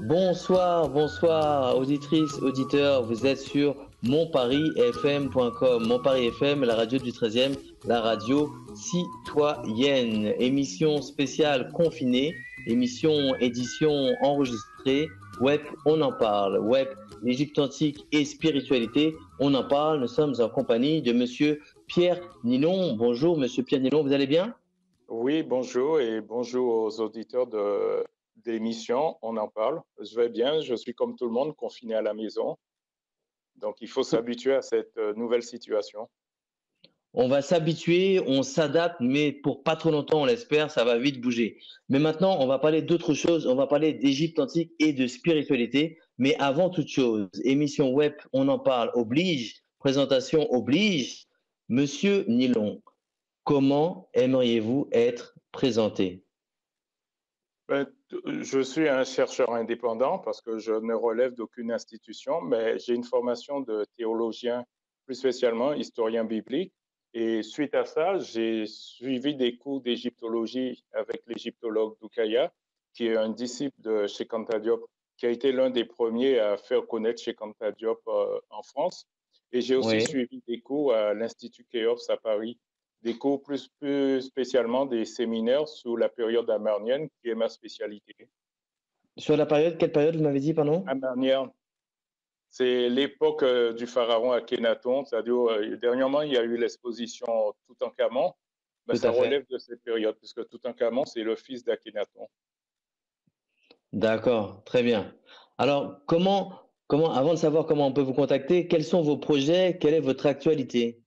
Bonsoir, bonsoir, auditrices, auditeurs. Vous êtes sur monparisfm.com. Mon Paris FM, la radio du 13e, la radio citoyenne. Émission spéciale confinée, émission édition enregistrée. Web, on en parle. Web, l'Égypte antique et spiritualité, on en parle. Nous sommes en compagnie de Monsieur Pierre Ninon. Bonjour, Monsieur Pierre Ninon, vous allez bien? Oui, bonjour et bonjour aux auditeurs de l'émission. On en parle. Je vais bien. Je suis comme tout le monde confiné à la maison. Donc, il faut s'habituer à cette nouvelle situation. On va s'habituer, on s'adapte, mais pour pas trop longtemps, on l'espère, ça va vite bouger. Mais maintenant, on va parler d'autre chose, on va parler d'Égypte antique et de spiritualité. Mais avant toute chose, émission web, on en parle, oblige, présentation oblige. Monsieur Nilon, comment aimeriez-vous être présenté? Je suis un chercheur indépendant parce que je ne relève d'aucune institution, mais j'ai une formation de théologien, plus spécialement historien biblique. Et suite à ça, j'ai suivi des cours d'égyptologie avec l'égyptologue Doukaya, qui est un disciple de Cheikh Anta Diop, qui a été l'un des premiers à faire connaître Cheikh Anta Diop en France. Et j'ai aussi Oui. suivi des cours à l'Institut Khéops à Paris, des cours plus spécialement des séminaires sous la période amarnienne, qui est ma spécialité. Sur la période, quelle période vous m'avez dit, pardon? Amarnienne, c'est l'époque du pharaon Akhenaton, c'est-à-dire dernièrement, il y a eu l'exposition Toutankhamon, mais Tout ça à fait. relève de cette période, puisque Toutankhamon, c'est le fils d'Akhenaton. D'accord, très bien. Alors, avant de savoir comment on peut vous contacter, quels sont vos projets, quelle est votre actualité?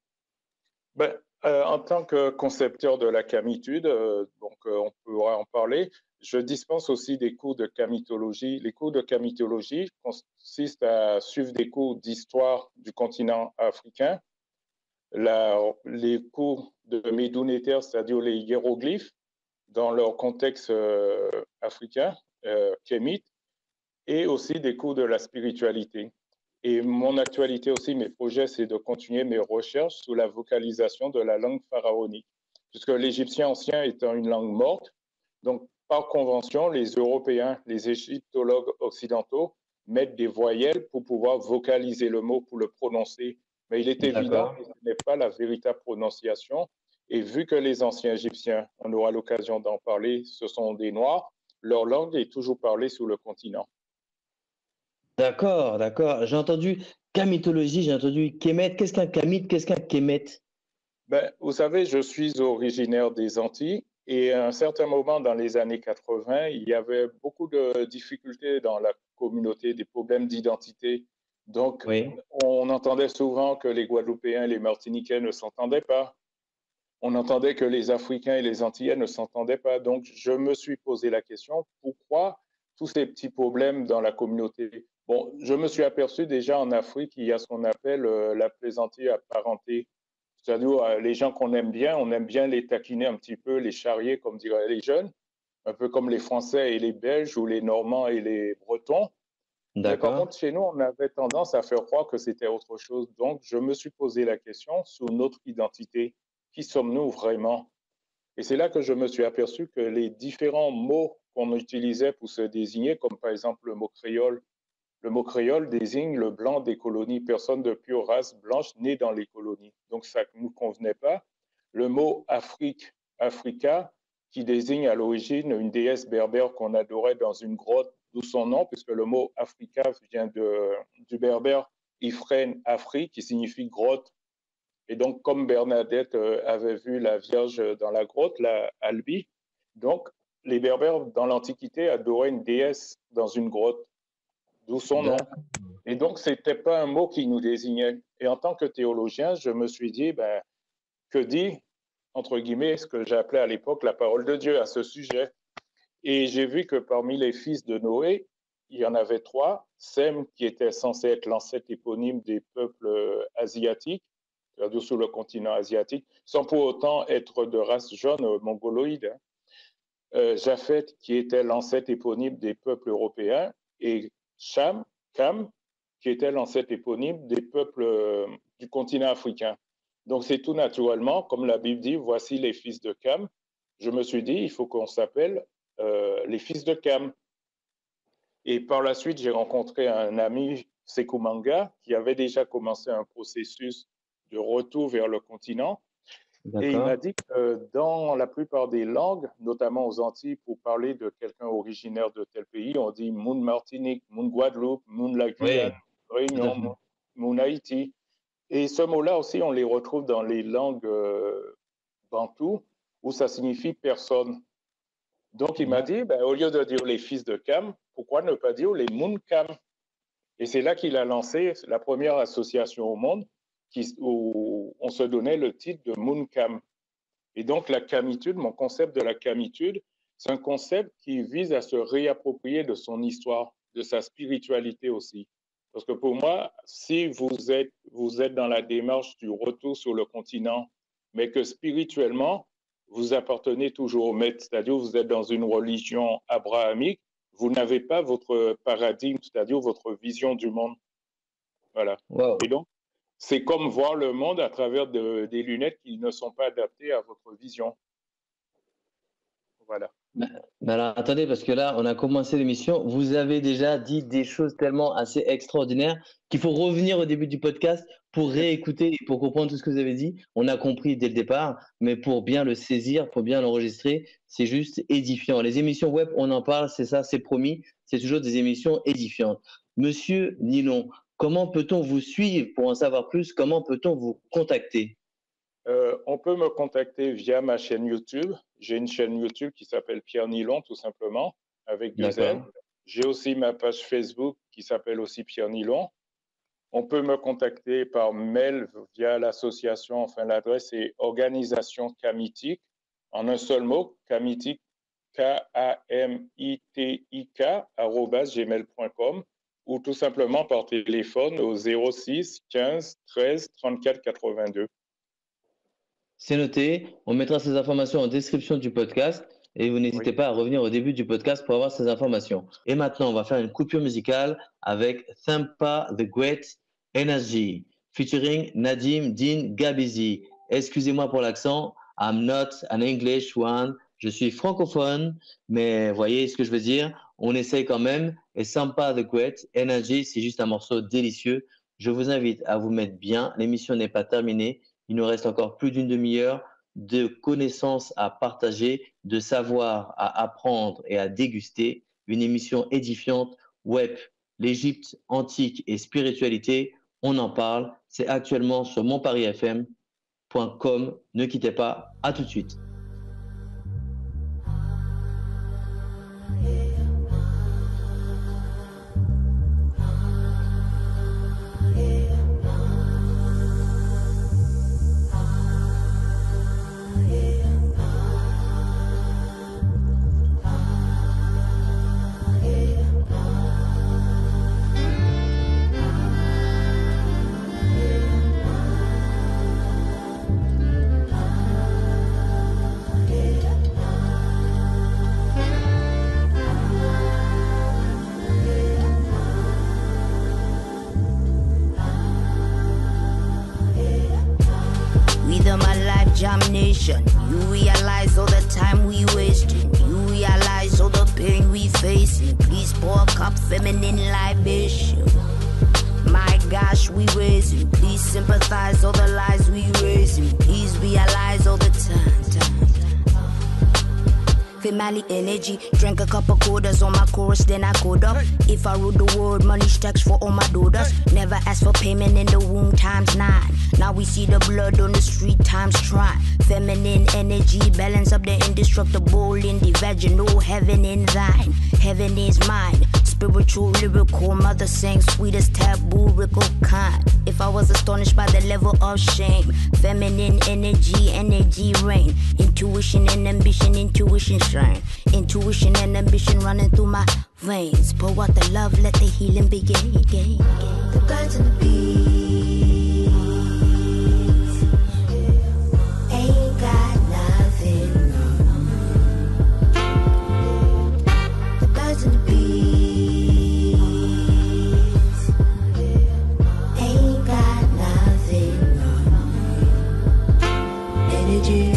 En tant que concepteur de la camitude, on pourra en parler, je dispense aussi des cours de camitologie. Les cours de camitologie consistent à suivre des cours d'histoire du continent africain, les cours de Médounéter, c'est-à-dire les hiéroglyphes, dans leur contexte africain, kémite, et aussi des cours de la spiritualité. Et mon actualité aussi, mes projets, c'est de continuer mes recherches sur la vocalisation de la langue pharaonique, puisque l'égyptien ancien étant une langue morte, donc par convention, les Européens, les égyptologues occidentaux mettent des voyelles pour pouvoir vocaliser le mot, pour le prononcer. Mais il est évident D'accord. que ce n'est pas la véritable prononciation. Et vu que les anciens Égyptiens, on aura l'occasion d'en parler, ce sont des Noirs, leur langue est toujours parlée sur le continent. D'accord, d'accord. J'ai entendu camitologie, j'ai entendu kémet. Qu'est-ce qu'un kamite? Qu'est-ce qu'un kémet? Vous savez, je suis originaire des Antilles et à un certain moment dans les années 80, il y avait beaucoup de difficultés dans la communauté, des problèmes d'identité. Donc, Oui, on entendait souvent que les Guadeloupéens et les Martiniquais ne s'entendaient pas. On entendait que les Africains et les Antillais ne s'entendaient pas. Donc, je me suis posé la question, pourquoi tous ces petits problèmes dans la communauté? Bon, je me suis aperçu déjà en Afrique, il y a ce qu'on appelle la plaisanterie apparentée. C'est-à-dire, les gens qu'on aime bien, on aime bien les taquiner un petit peu, les charrier, comme diraient les jeunes, un peu comme les Français et les Belges ou les Normands et les Bretons. Mais par d'accord. contre, chez nous, on avait tendance à faire croire que c'était autre chose. Donc, je me suis posé la question sur notre identité. Qui sommes-nous vraiment? Et c'est là que je me suis aperçu que les différents mots qu'on utilisait pour se désigner, comme par exemple le mot créole désigne le blanc des colonies, personne de pure race blanche née dans les colonies. Donc ça ne nous convenait pas. Le mot Afrique, Africa, qui désigne à l'origine une déesse berbère qu'on adorait dans une grotte, d'où son nom, puisque le mot Africa vient du berbère Ifren Afri, qui signifie grotte. Et donc, comme Bernadette avait vu la Vierge dans la grotte, la Albi, donc les Berbères dans l'Antiquité adoraient une déesse dans une grotte, d'où son nom. D'accord. Et donc, ce n'était pas un mot qui nous désignait. Et en tant que théologien, je me suis dit, que dit, entre guillemets, ce que j'appelais à l'époque la parole de Dieu à ce sujet? Et j'ai vu que parmi les fils de Noé, il y en avait trois. Sem, qui était censé être l'ancêtre éponyme des peuples asiatiques, c'est-à-dire sur le continent asiatique, sans pour autant être de race jaune mongoloïde. Japhet, qui était l'ancêtre éponyme des peuples européens, et Cham, Cam, qui était l'ancêtre éponyme des peuples du continent africain. Donc c'est tout naturellement, comme la Bible dit, voici les fils de Cam. Je me suis dit, il faut qu'on s'appelle les fils de Cam. Et par la suite, j'ai rencontré un ami, Sekou Manga, qui avait déjà commencé un processus de retour vers le continent. Et il m'a dit que dans la plupart des langues, notamment aux Antilles, pour parler de quelqu'un originaire de tel pays, on dit Moun Martinique, Moun Guadeloupe, Moun la Guyane, Réunion, Moun Haïti. Et ce mot-là aussi, on les retrouve dans les langues bantoues, où ça signifie personne. Donc il m'a dit, au lieu de dire les fils de Cam, pourquoi ne pas dire les Moun Cam? Et c'est là qu'il a lancé la première association au monde où on se donnait le titre de Moun Cam. Et donc la camitude, mon concept de la camitude, c'est un concept qui vise à se réapproprier de son histoire, de sa spiritualité aussi. Parce que pour moi, si vous êtes dans la démarche du retour sur le continent, mais que spirituellement, vous appartenez toujours au maître, c'est-à-dire vous êtes dans une religion abrahamique, vous n'avez pas votre paradigme, c'est-à-dire votre vision du monde. Voilà. Wow. Et donc, c'est comme voir le monde à travers des lunettes qui ne sont pas adaptées à votre vision. Voilà. Mais alors, attendez, parce que là, on a commencé l'émission. Vous avez déjà dit des choses tellement assez extraordinaires qu'il faut revenir au début du podcast pour réécouter et pour comprendre tout ce que vous avez dit. On a compris dès le départ, mais pour bien le saisir, pour bien l'enregistrer, c'est juste édifiant. Les émissions web, on en parle, c'est ça, c'est promis. C'est toujours des émissions édifiantes. Monsieur Nilon, comment peut-on vous suivre pour en savoir plus? Comment peut-on vous contacter? On peut me contacter via ma chaîne YouTube. J'ai une chaîne YouTube qui s'appelle Pierre Nilon, tout simplement, avec 2 L. J'ai aussi ma page Facebook qui s'appelle aussi Pierre Nilon. On peut me contacter par mail via l'association, enfin l'adresse est Organisation Kamitik, en un seul mot, Kamitik, K-A-M-I-T-I-K, @gmail.com, ou tout simplement par téléphone au 06 15 13 34 82. C'est noté. On mettra ces informations en description du podcast et vous n'hésitez pas à revenir au début du podcast pour avoir ces informations. Et maintenant, on va faire une coupure musicale avec Thampa the Great Energy featuring Nadim Din Gabizi. Excusez-moi pour l'accent. I'm not an English one. Je suis francophone, mais voyez ce que je veux dire. On essaye quand même. Et Thampa the Great Energy, c'est juste un morceau délicieux. Je vous invite à vous mettre bien. L'émission n'est pas terminée. Il nous reste encore plus d'une demi-heure de connaissances à partager, de savoir à apprendre et à déguster. Une émission édifiante, web, l'Égypte antique et spiritualité. On en parle. C'est actuellement sur monparisfm.com. Ne quittez pas. À tout de suite. Nation. You realize all the time we wasting. You realize all the pain we facing. Please pour a cup feminine libation. My gosh, we raising. Please sympathize all the lies we raising. Please realize all the time. Family energy, drank a couple quarters on my chorus, then I code up. If I wrote the word, money stacks for all my daughters. Never asked for payment in the womb ×9. Now we see the blood on the street ×try. Feminine energy, balance up the indestructible in the vaginal. Heaven in thine, heaven is mine. Spiritual, lyrical, mother sang sweetest taboo, rickle kind. If I was astonished by the level of shame, feminine energy, energy reign. Intuition and ambition, intuition shine. Intuition and ambition running through my veins. Pour out the love, let the healing begin. The birds and the bees ain't got nothing. The birds and the bees ain't got nothing. Energy.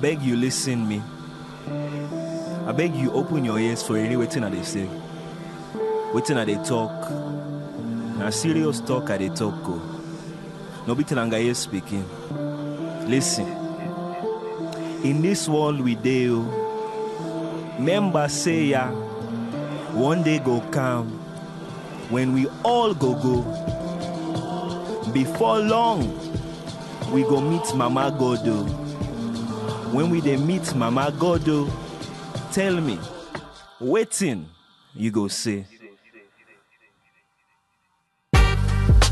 beg you listen me. I beg you open your ears for any waiting they say. Waiting they talk. Now serious talk they talk go. No be Telangaye speaking. Listen. In this world we deal. Member say ya. One day go come. When we all go. Before long, we go meet Mama Godo. When we dey meet Mama Godo, tell me, waiting, you go say.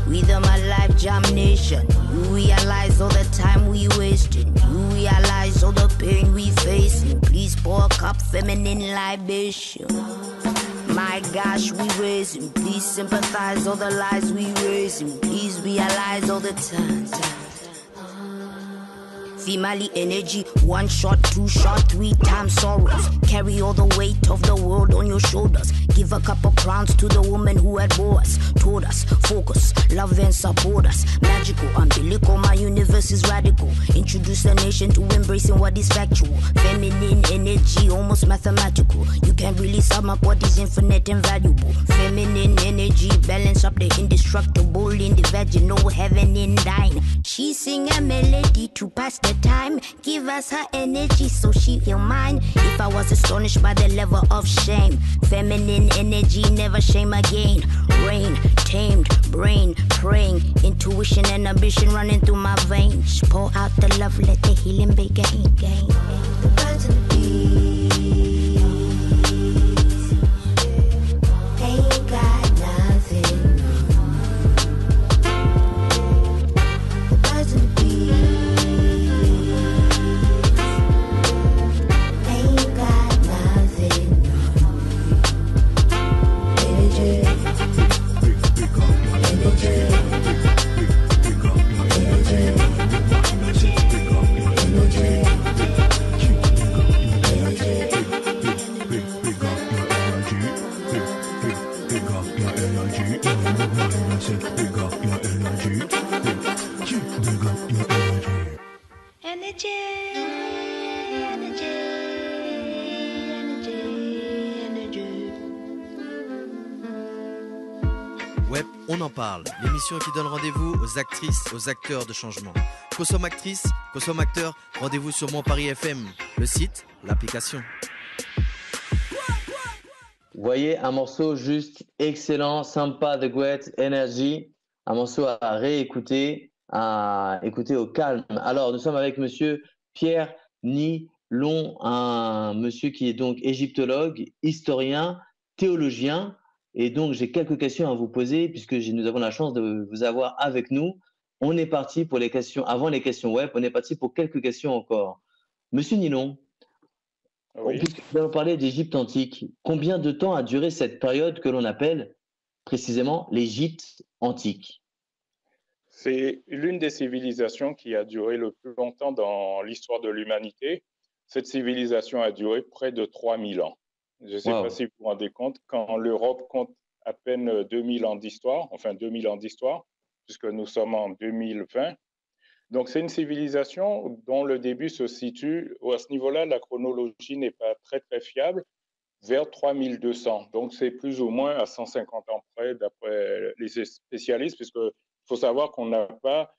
With my life jam nation, you realize all the time we wasting. You realize all the pain we facing. Please pour a cup feminine libation. My gosh, we raising. Please sympathize all the lies we raising. Please realize all the time. Female energy, 1 shot, 2 shot, 3 times sorrows. Carry all the weight of the world on your shoulders. Give a couple crowns to the woman who had bore us. Told us, focus, love and support us. Magical, umbilical, my universe is radical. Introduce the nation to embracing what is factual. Feminine energy, almost mathematical. You can't really sum up what is infinite and valuable. Feminine energy, balance up the indestructible in the vaginal heaven in thine. She sing a melody to pass the time. Give us her energy so she feel mine. If I was astonished by the level of shame, feminine energy never shame again. Rain, tamed, brain, praying, intuition and ambition running through my veins. Pour out the love, let the healing begin. The birds and the bees ain't got nothing. The birds and the bees ain't got nothing. Energy. Web, on en parle. L'émission qui donne rendez-vous aux actrices, aux acteurs de changement. Consomme actrice, consomme acteur, rendez-vous sur Mon Paris FM, le site, l'application. Vous voyez, un morceau juste excellent, sympa, The Great Energy, un morceau à réécouter, à écouter au calme. Alors, nous sommes avec monsieur Pierre Nilon, un monsieur qui est donc égyptologue, historien, théologien. Et donc, j'ai quelques questions à vous poser puisque nous avons la chance de vous avoir avec nous. On est parti pour les questions, avant les questions web, on est parti pour quelques questions encore. Monsieur Nilon, Oui. puisque nous allons parler d'Égypte antique, combien de temps a duré cette période que l'on appelle précisément l'Égypte antique? C'est l'une des civilisations qui a duré le plus longtemps dans l'histoire de l'humanité. Cette civilisation a duré près de 3000 ans. Je ne sais Wow. pas si vous vous rendez compte, quand l'Europe compte à peine 2000 ans d'histoire, enfin 2000 ans d'histoire, puisque nous sommes en 2020. Donc c'est une civilisation dont le début se situe, à ce niveau-là, la chronologie n'est pas très très fiable, vers 3200. Donc c'est plus ou moins à 150 ans près, d'après les spécialistes, puisqu'il faut savoir qu'on n'a pas,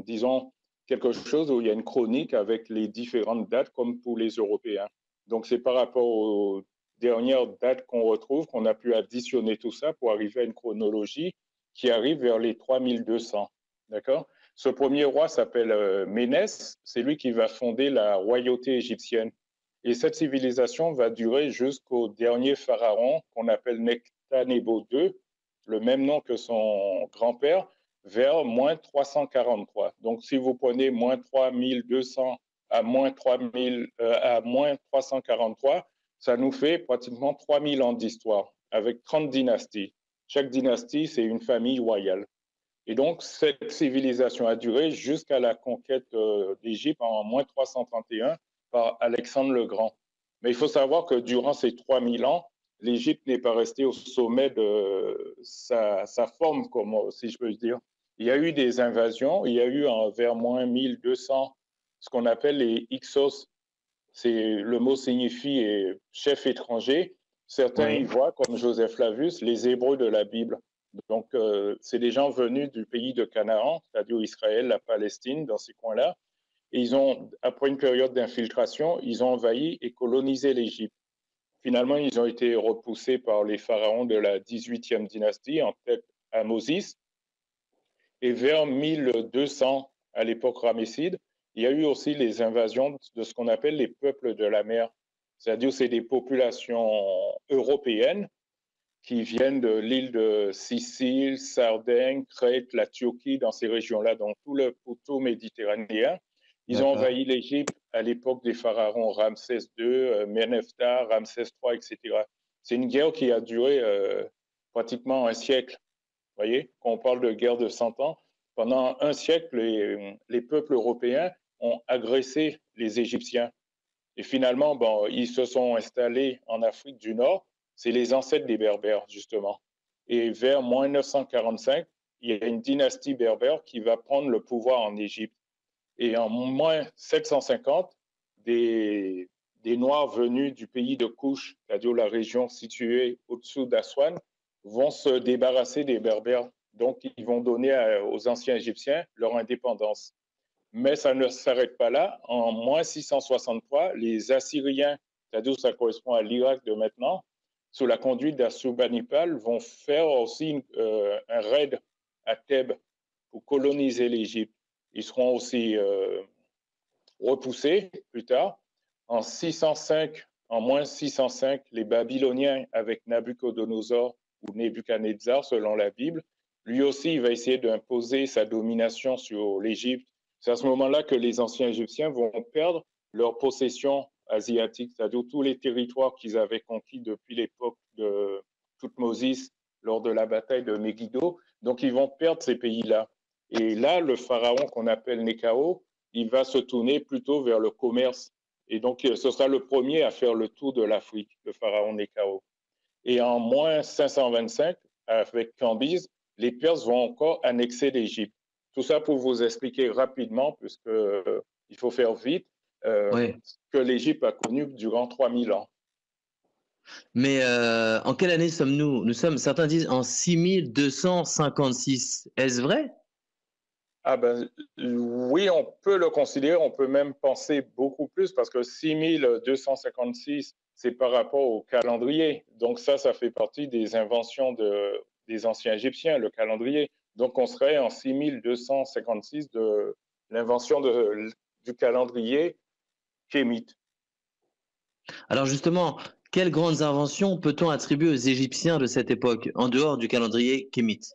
disons, quelque chose où il y a une chronique avec les différentes dates, comme pour les Européens. Donc c'est par rapport aux dernières dates qu'on retrouve qu'on a pu additionner tout ça pour arriver à une chronologie qui arrive vers les 3200. D'accord ? Ce premier roi s'appelle Ménès, c'est lui qui va fonder la royauté égyptienne. Et cette civilisation va durer jusqu'au dernier pharaon qu'on appelle Nectanebo II, le même nom que son grand-père, vers moins 343. Donc si vous prenez moins 3200 à moins 343, ça nous fait pratiquement 3000 ans d'histoire, avec 30 dynasties. Chaque dynastie, c'est une famille royale. Et donc, cette civilisation a duré jusqu'à la conquête d'Égypte en moins 331 par Alexandre le Grand. Mais il faut savoir que durant ces 3000 ans, l'Égypte n'est pas restée au sommet de sa forme, si je peux dire. Il y a eu des invasions, il y a eu vers moins 1200 ce qu'on appelle les Hyksos. Le mot signifie chef étranger. Certains y voient, comme Joseph Flavius, les Hébreux de la Bible. Donc, c'est des gens venus du pays de Canaan, c'est-à-dire Israël, la Palestine, dans ces coins-là. Et après une période d'infiltration, ils ont envahi et colonisé l'Égypte. Finalement, ils ont été repoussés par les pharaons de la 18e dynastie, en tête Ahmosis. Et vers 1200, à l'époque ramesside, il y a eu aussi les invasions de ce qu'on appelle les peuples de la mer. C'est-à-dire c'est des populations européennes qui viennent de l'île de Sicile, Sardaigne, Crète, la Turquie, dans ces régions-là, dans tout le poteau méditerranéen. Ils ont envahi l'Égypte à l'époque des pharaons Ramsès II, Ménephta, Ramsès III, etc. C'est une guerre qui a duré pratiquement un siècle. Vous voyez, quand on parle de guerre de 100 ans, pendant un siècle, les peuples européens ont agressé les Égyptiens. Et finalement, ils se sont installés en Afrique du Nord. C'est les ancêtres des Berbères, justement. Et vers 945, il y a une dynastie berbère qui va prendre le pouvoir en Égypte. Et en 750, des Noirs venus du pays de Kouch, c'est-à-dire la région située au-dessous d'Aswan, vont se débarrasser des Berbères. Donc, ils vont donner aux anciens Égyptiens leur indépendance. Mais ça ne s'arrête pas là. En 663, les Assyriens, c'est-à-dire ça correspond à l'Irak de maintenant, sous la conduite d'Assurbanipal, vont faire aussi un raid à Thèbes pour coloniser l'Égypte. Ils seront aussi repoussés plus tard. En 605, en 605, les Babyloniens, avec Nabucodonosor ou Nebuchadnezzar, selon la Bible, lui aussi, il va essayer d'imposer sa domination sur l'Égypte. C'est à ce moment-là que les anciens Égyptiens vont perdre leur possession asiatique, c'est-à-dire tous les territoires qu'ils avaient conquis depuis l'époque de Toutmosis lors de la bataille de Megiddo. Donc, ils vont perdre ces pays-là. Et là, le pharaon qu'on appelle Néchao, il va se tourner plutôt vers le commerce. Et donc, ce sera le premier à faire le tour de l'Afrique, le pharaon Néchao. Et en 525, avec Cambyse, les Perses vont encore annexer l'Égypte. Tout ça pour vous expliquer rapidement, puisqu'il faut faire vite, que l'Égypte a connu durant 3000 ans. Mais en quelle année sommes-nous? Certains disent en 6256. Est-ce vrai? Oui, on peut le considérer, on peut même penser beaucoup plus, parce que 6256, c'est par rapport au calendrier. Donc ça fait partie des inventions des anciens Égyptiens, le calendrier. Donc on serait en 6256 de l'invention du calendrier kémite. Alors justement, quelles grandes inventions peut-on attribuer aux Égyptiens de cette époque, en dehors du calendrier kémite?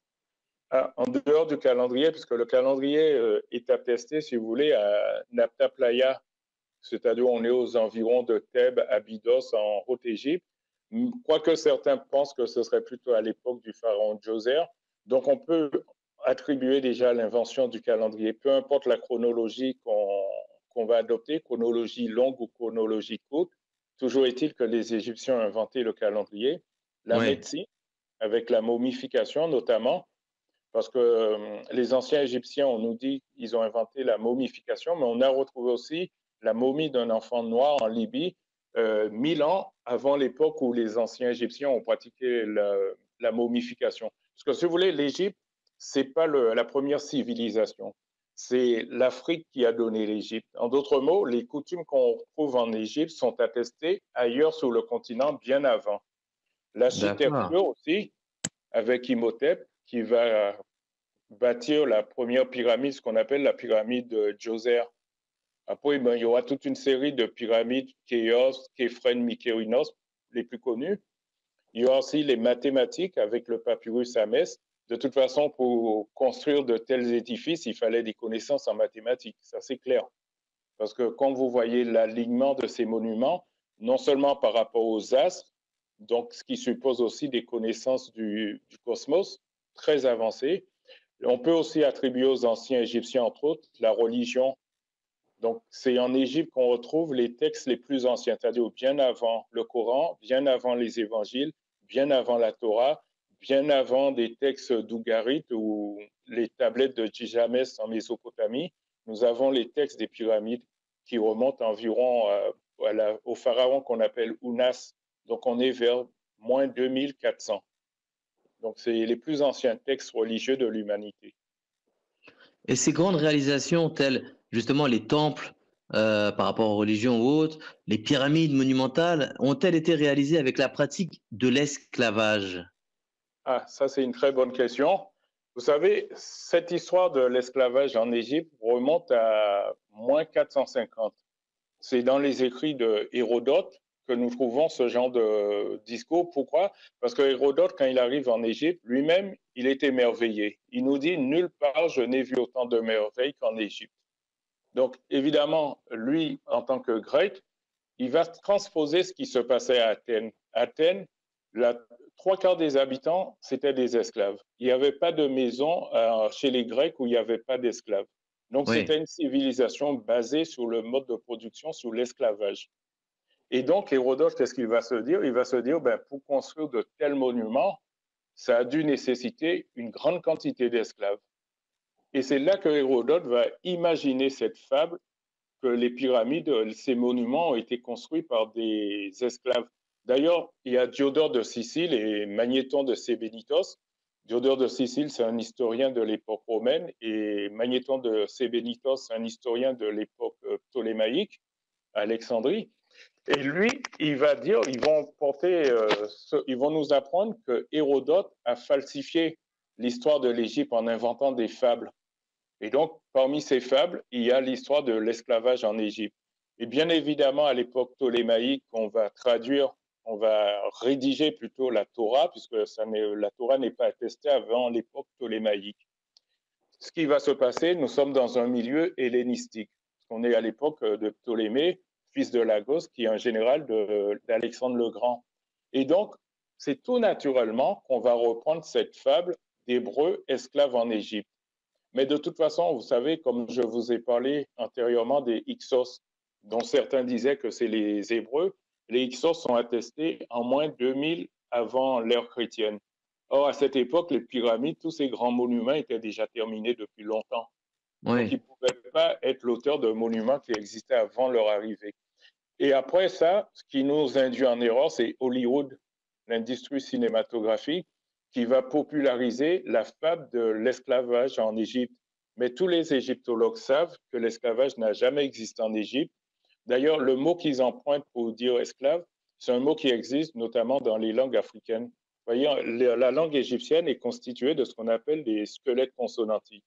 En dehors du calendrier, puisque le calendrier est attesté, si vous voulez, à Napta Playa, c'est-à-dire on est aux environs de Thèbes, Abydos, en Haute-Égypte, quoique certains pensent que ce serait plutôt à l'époque du pharaon Djoser. Donc on peut attribuer déjà l'invention du calendrier, peu importe la chronologie qu'on va adopter, chronologie longue ou chronologie courte. Toujours est-il que les Égyptiens ont inventé le calendrier, la médecine, avec la momification notamment, parce que les anciens Égyptiens, on nous dit qu'ils ont inventé la momification, mais on a retrouvé aussi la momie d'un enfant noir en Libye, 1000 ans avant l'époque où les anciens Égyptiens ont pratiqué la momification. Parce que si vous voulez, l'Égypte, ce n'est pas la première civilisation. C'est l'Afrique qui a donné l'Égypte. En d'autres mots, les coutumes qu'on trouve en Égypte sont attestées ailleurs sur le continent bien avant. L'architecture aussi, avec Imhotep, qui va bâtir la première pyramide, ce qu'on appelle la pyramide de Djoser. Après, il y aura toute une série de pyramides, Khéops, Képhren, Mykérinos, les plus connus. Il y aura aussi les mathématiques avec le papyrus Ahmès. De toute façon, pour construire de tels édifices, il fallait des connaissances en mathématiques, ça c'est clair. Parce que quand vous voyez l'alignement de ces monuments, non seulement par rapport aux astres, donc ce qui suppose aussi des connaissances du cosmos très avancées, on peut aussi attribuer aux anciens Égyptiens, entre autres, la religion. Donc, c'est en Égypte qu'on retrouve les textes les plus anciens, c'est-à-dire bien avant le Coran, bien avant les évangiles, bien avant la Torah, bien avant des textes d'Ougarit ou les tablettes de Djamès en Mésopotamie. Nous avons les textes des pyramides qui remonte environ au pharaon qu'on appelle Ounas. Donc, on est vers moins 2400. Donc, c'est les plus anciens textes religieux de l'humanité. Et ces grandes réalisations, telles justement les temples par rapport aux religions ou autres, les pyramides monumentales, ont-elles été réalisées avec la pratique de l'esclavage? Ah, ça, c'est une très bonne question. Vous savez, cette histoire de l'esclavage en Égypte remonte à moins 450. C'est dans les écrits de Hérodote que nous trouvons ce genre de discours. Pourquoi? Parce que Hérodote, quand il arrive en Égypte, lui-même, il est émerveillé. Il nous dit, nulle part je n'ai vu autant de merveilles qu'en Égypte. Donc, évidemment, lui, en tant que Grec, il va transposer ce qui se passait à Athènes. Athènes, trois quarts des habitants, c'était des esclaves. Il n'y avait pas de maison chez les Grecs où il n'y avait pas d'esclaves. Donc, Oui. c'était une civilisation basée sur le mode de production, sur l'esclavage. Et donc, Hérodote, qu'est-ce qu'il va se dire? Il va se dire, pour construire de tels monuments, ça a dû nécessiter une grande quantité d'esclaves. Et c'est là que Hérodote va imaginer cette fable que les pyramides, ces monuments ont été construits par des esclaves. D'ailleurs, il y a Diodore de Sicile et Magnéton de Sébennytos. Diodore de Sicile, c'est un historien de l'époque romaine, et Magnéton de Sébennytos, c'est un historien de l'époque ptolémaïque, à Alexandrie. Et lui, il va dire, ils vont nous apprendre que Hérodote a falsifié l'histoire de l'Égypte en inventant des fables. Et donc, parmi ces fables, il y a l'histoire de l'esclavage en Égypte. Et bien évidemment, à l'époque ptolémaïque, on va rédiger plutôt la Torah, puisque la Torah n'est pas attestée avant l'époque ptolémaïque. Ce qui va se passer, nous sommes dans un milieu hellénistique. On est à l'époque de Ptolémée, fils de Lagos, qui est un général d'Alexandre le Grand. Et donc, c'est tout naturellement qu'on va reprendre cette fable d'Hébreux esclaves en Égypte. Mais de toute façon, vous savez, comme je vous ai parlé antérieurement des Hyksos, dont certains disaient que c'est les Hébreux, les Hyksos sont attestés en moins 2000 avant l'ère chrétienne. Or, à cette époque, les pyramides, tous ces grands monuments étaient déjà terminés depuis longtemps. Oui. Donc, ils ne pouvaient pas être l'auteur de monuments qui existaient avant leur arrivée. Et après ça, ce qui nous induit en erreur, c'est Hollywood, l'industrie cinématographique, qui va populariser la fable de l'esclavage en Égypte. Mais tous les égyptologues savent que l'esclavage n'a jamais existé en Égypte. D'ailleurs, le mot qu'ils empruntent pour dire esclave, c'est un mot qui existe notamment dans les langues africaines. Vous voyez, la langue égyptienne est constituée de ce qu'on appelle des squelettes consonantiques.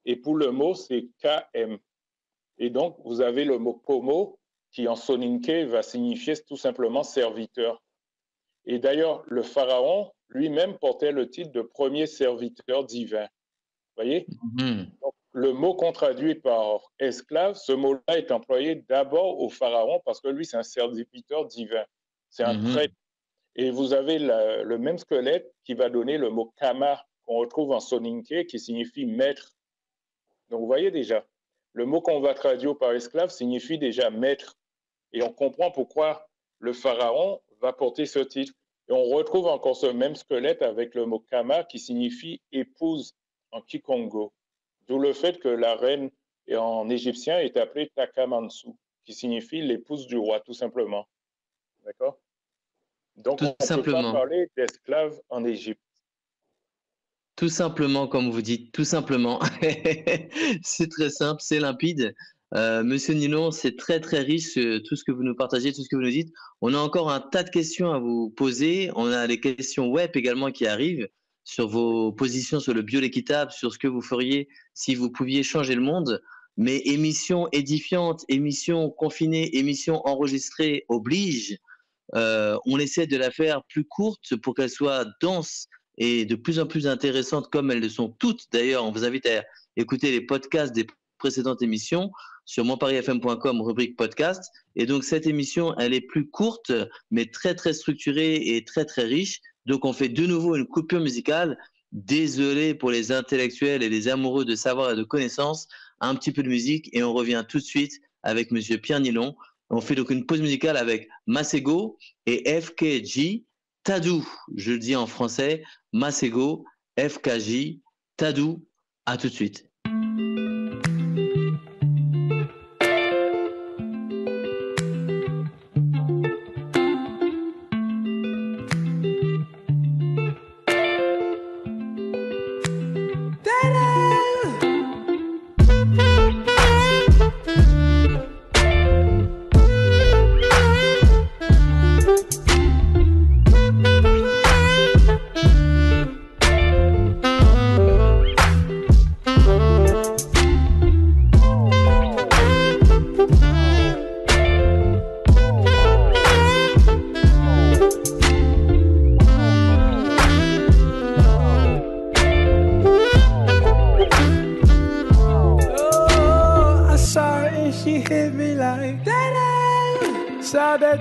Et pour le mot, c'est KM. Et donc, vous avez le mot Komo, qui en soninké va signifier tout simplement serviteur. Et d'ailleurs, le pharaon lui-même portait le titre de premier serviteur divin. Vous voyez? Donc, le mot qu'on traduit par esclave, ce mot-là est employé d'abord au pharaon parce que lui, c'est un serviteur divin. C'est un prêtre. Et vous avez le même squelette qui va donner le mot kama, qu'on retrouve en soninké, qui signifie maître. Donc, vous voyez déjà, le mot qu'on va traduire par esclave signifie déjà maître. Et on comprend pourquoi le pharaon va porter ce titre. Et on retrouve encore ce même squelette avec le mot kama qui signifie épouse en Kikongo. D'où le fait que la reine en égyptien est appelée Takamansu, qui signifie l'épouse du roi, tout simplement. D'accord? Donc, tout on ne peut pas parler d'esclaves en Égypte. Tout simplement, comme vous dites, tout simplement. C'est très simple, c'est limpide. Monsieur Nilon, c'est très très riche tout ce que vous nous partagez, tout ce que vous nous dites. On a encore un tas de questions à vous poser. On a les questions web également qui arrivent sur vos positions sur le bio équitable, sur ce que vous feriez si vous pouviez changer le monde. Mais émission édifiante, émission confinée, émission enregistrée oblige. On essaie de la faire plus courte pour qu'elle soit dense et de plus en plus intéressantes comme elles le sont toutes. D'ailleurs, on vous invite à écouter les podcasts des précédentes émissions sur monparisfm.com, rubrique podcast. Et donc, cette émission, elle est plus courte, mais très, très structurée et très, très riche. Donc, on fait de nouveau une coupure musicale. Désolé pour les intellectuels et les amoureux de savoir et de connaissances. Un petit peu de musique et on revient tout de suite avec Monsieur Pierre Nilon. On fait donc une pause musicale avec Masego et FKJ Tadou. Je le dis en français, Masego, FKJ Tadou. À tout de suite.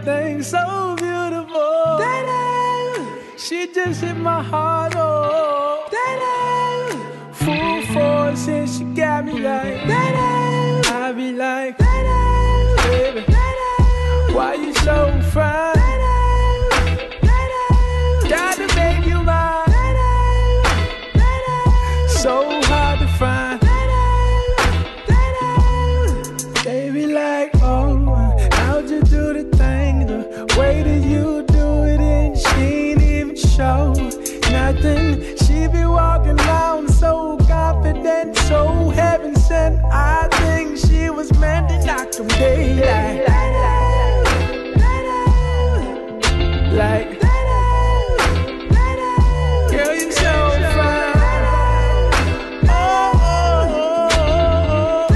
everything so beautiful. She just hit my heart, oh. Full force and she got me like, I be like, baby, why you so fine? Got to make you mine. So hard to find. Baby, like, oh, how'd you do the thing? The way that you do it, and she ain't even show nothing. She be walking around so confident, so heaven sent. I think she was meant to knock them dead. Like, girl, you so fine. Oh, oh, oh, oh.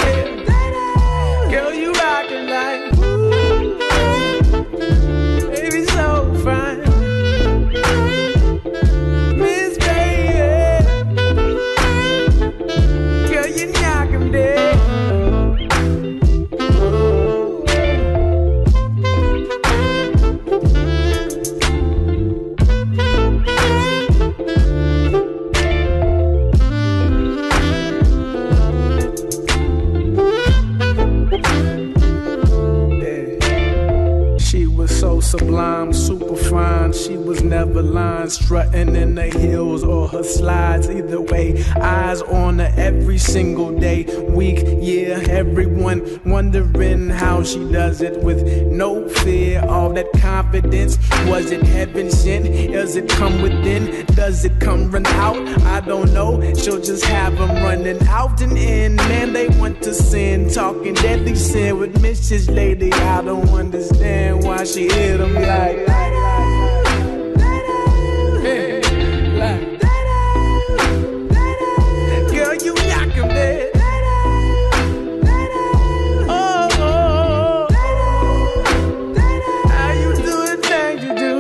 Yeah. Girl, you rockin' like, ooh. Baby, so fine. Miss Baby, girl, you knock 'em dead. She was so sublime, super fine. She was never lying, strutting in the hills or her slides. Either way, eyes on her every single day, week, year. Everyone wondering how she does it with no fear. All that confidence, was it heaven sent? Does it come within? Does it come run out? I don't know. She'll just have them running out and in. Man, they want to sin, talking deadly sin with Mrs. Lady. I don't understand why she hit them like, hey, like, girl, you knock 'em dead. Oh, oh, oh. How you do it, thing you do?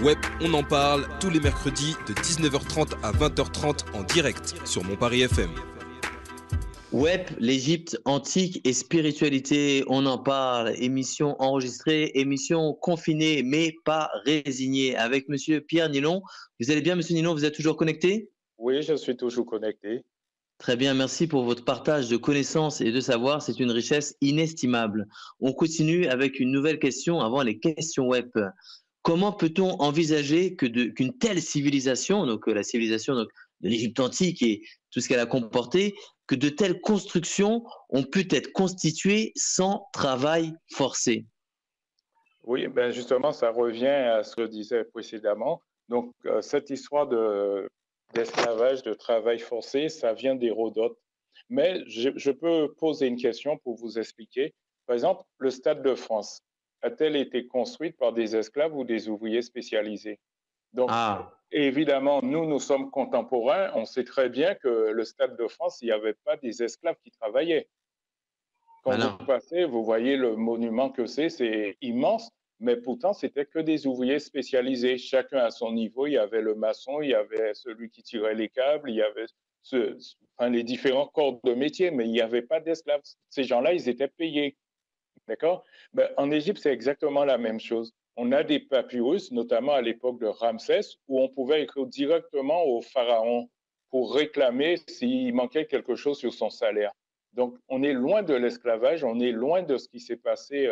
Web, on en parle tous les mercredis de 19h30 à 20h30 en direct sur Mon Paris FM. Web, l'Égypte antique et spiritualité, on en parle. Émission enregistrée, émission confinée, mais pas résignée. Avec Monsieur Pierre Nilon. Vous allez bien, Monsieur Nilon? Vous êtes toujours connecté? Oui, je suis toujours connecté. Très bien, merci pour votre partage de connaissances et de savoir. C'est une richesse inestimable. On continue avec une nouvelle question avant les questions web. Comment peut-on envisager qu'une telle civilisation, donc la civilisation de l'Égypte antique et tout ce qu'elle a comporté, que de telles constructions ont pu être constituées sans travail forcé? Oui, ben justement, ça revient à ce que je disais précédemment. Donc, cette histoire d'esclavage, de travail forcé, ça vient d'Hérodote. Mais je peux poser une question pour vous expliquer. Par exemple, le Stade de France a-t-elle été construite par des esclaves ou des ouvriers spécialisés? Donc, évidemment, nous sommes contemporains. On sait très bien que le Stade de France, il n'y avait pas des esclaves qui travaillaient. Quand vous passez, vous voyez le monument que c'est immense, mais pourtant, c'était que des ouvriers spécialisés. Chacun à son niveau. Il y avait le maçon, il y avait celui qui tirait les câbles, il y avait les différents corps de métier, mais il n'y avait pas d'esclaves. Ces gens-là, ils étaient payés. D'accord? Ben, en Égypte, c'est exactement la même chose. On a des papyrus, notamment à l'époque de Ramsès, où on pouvait écrire directement au pharaon pour réclamer s'il manquait quelque chose sur son salaire. Donc, on est loin de l'esclavage, on est loin de ce qui s'est passé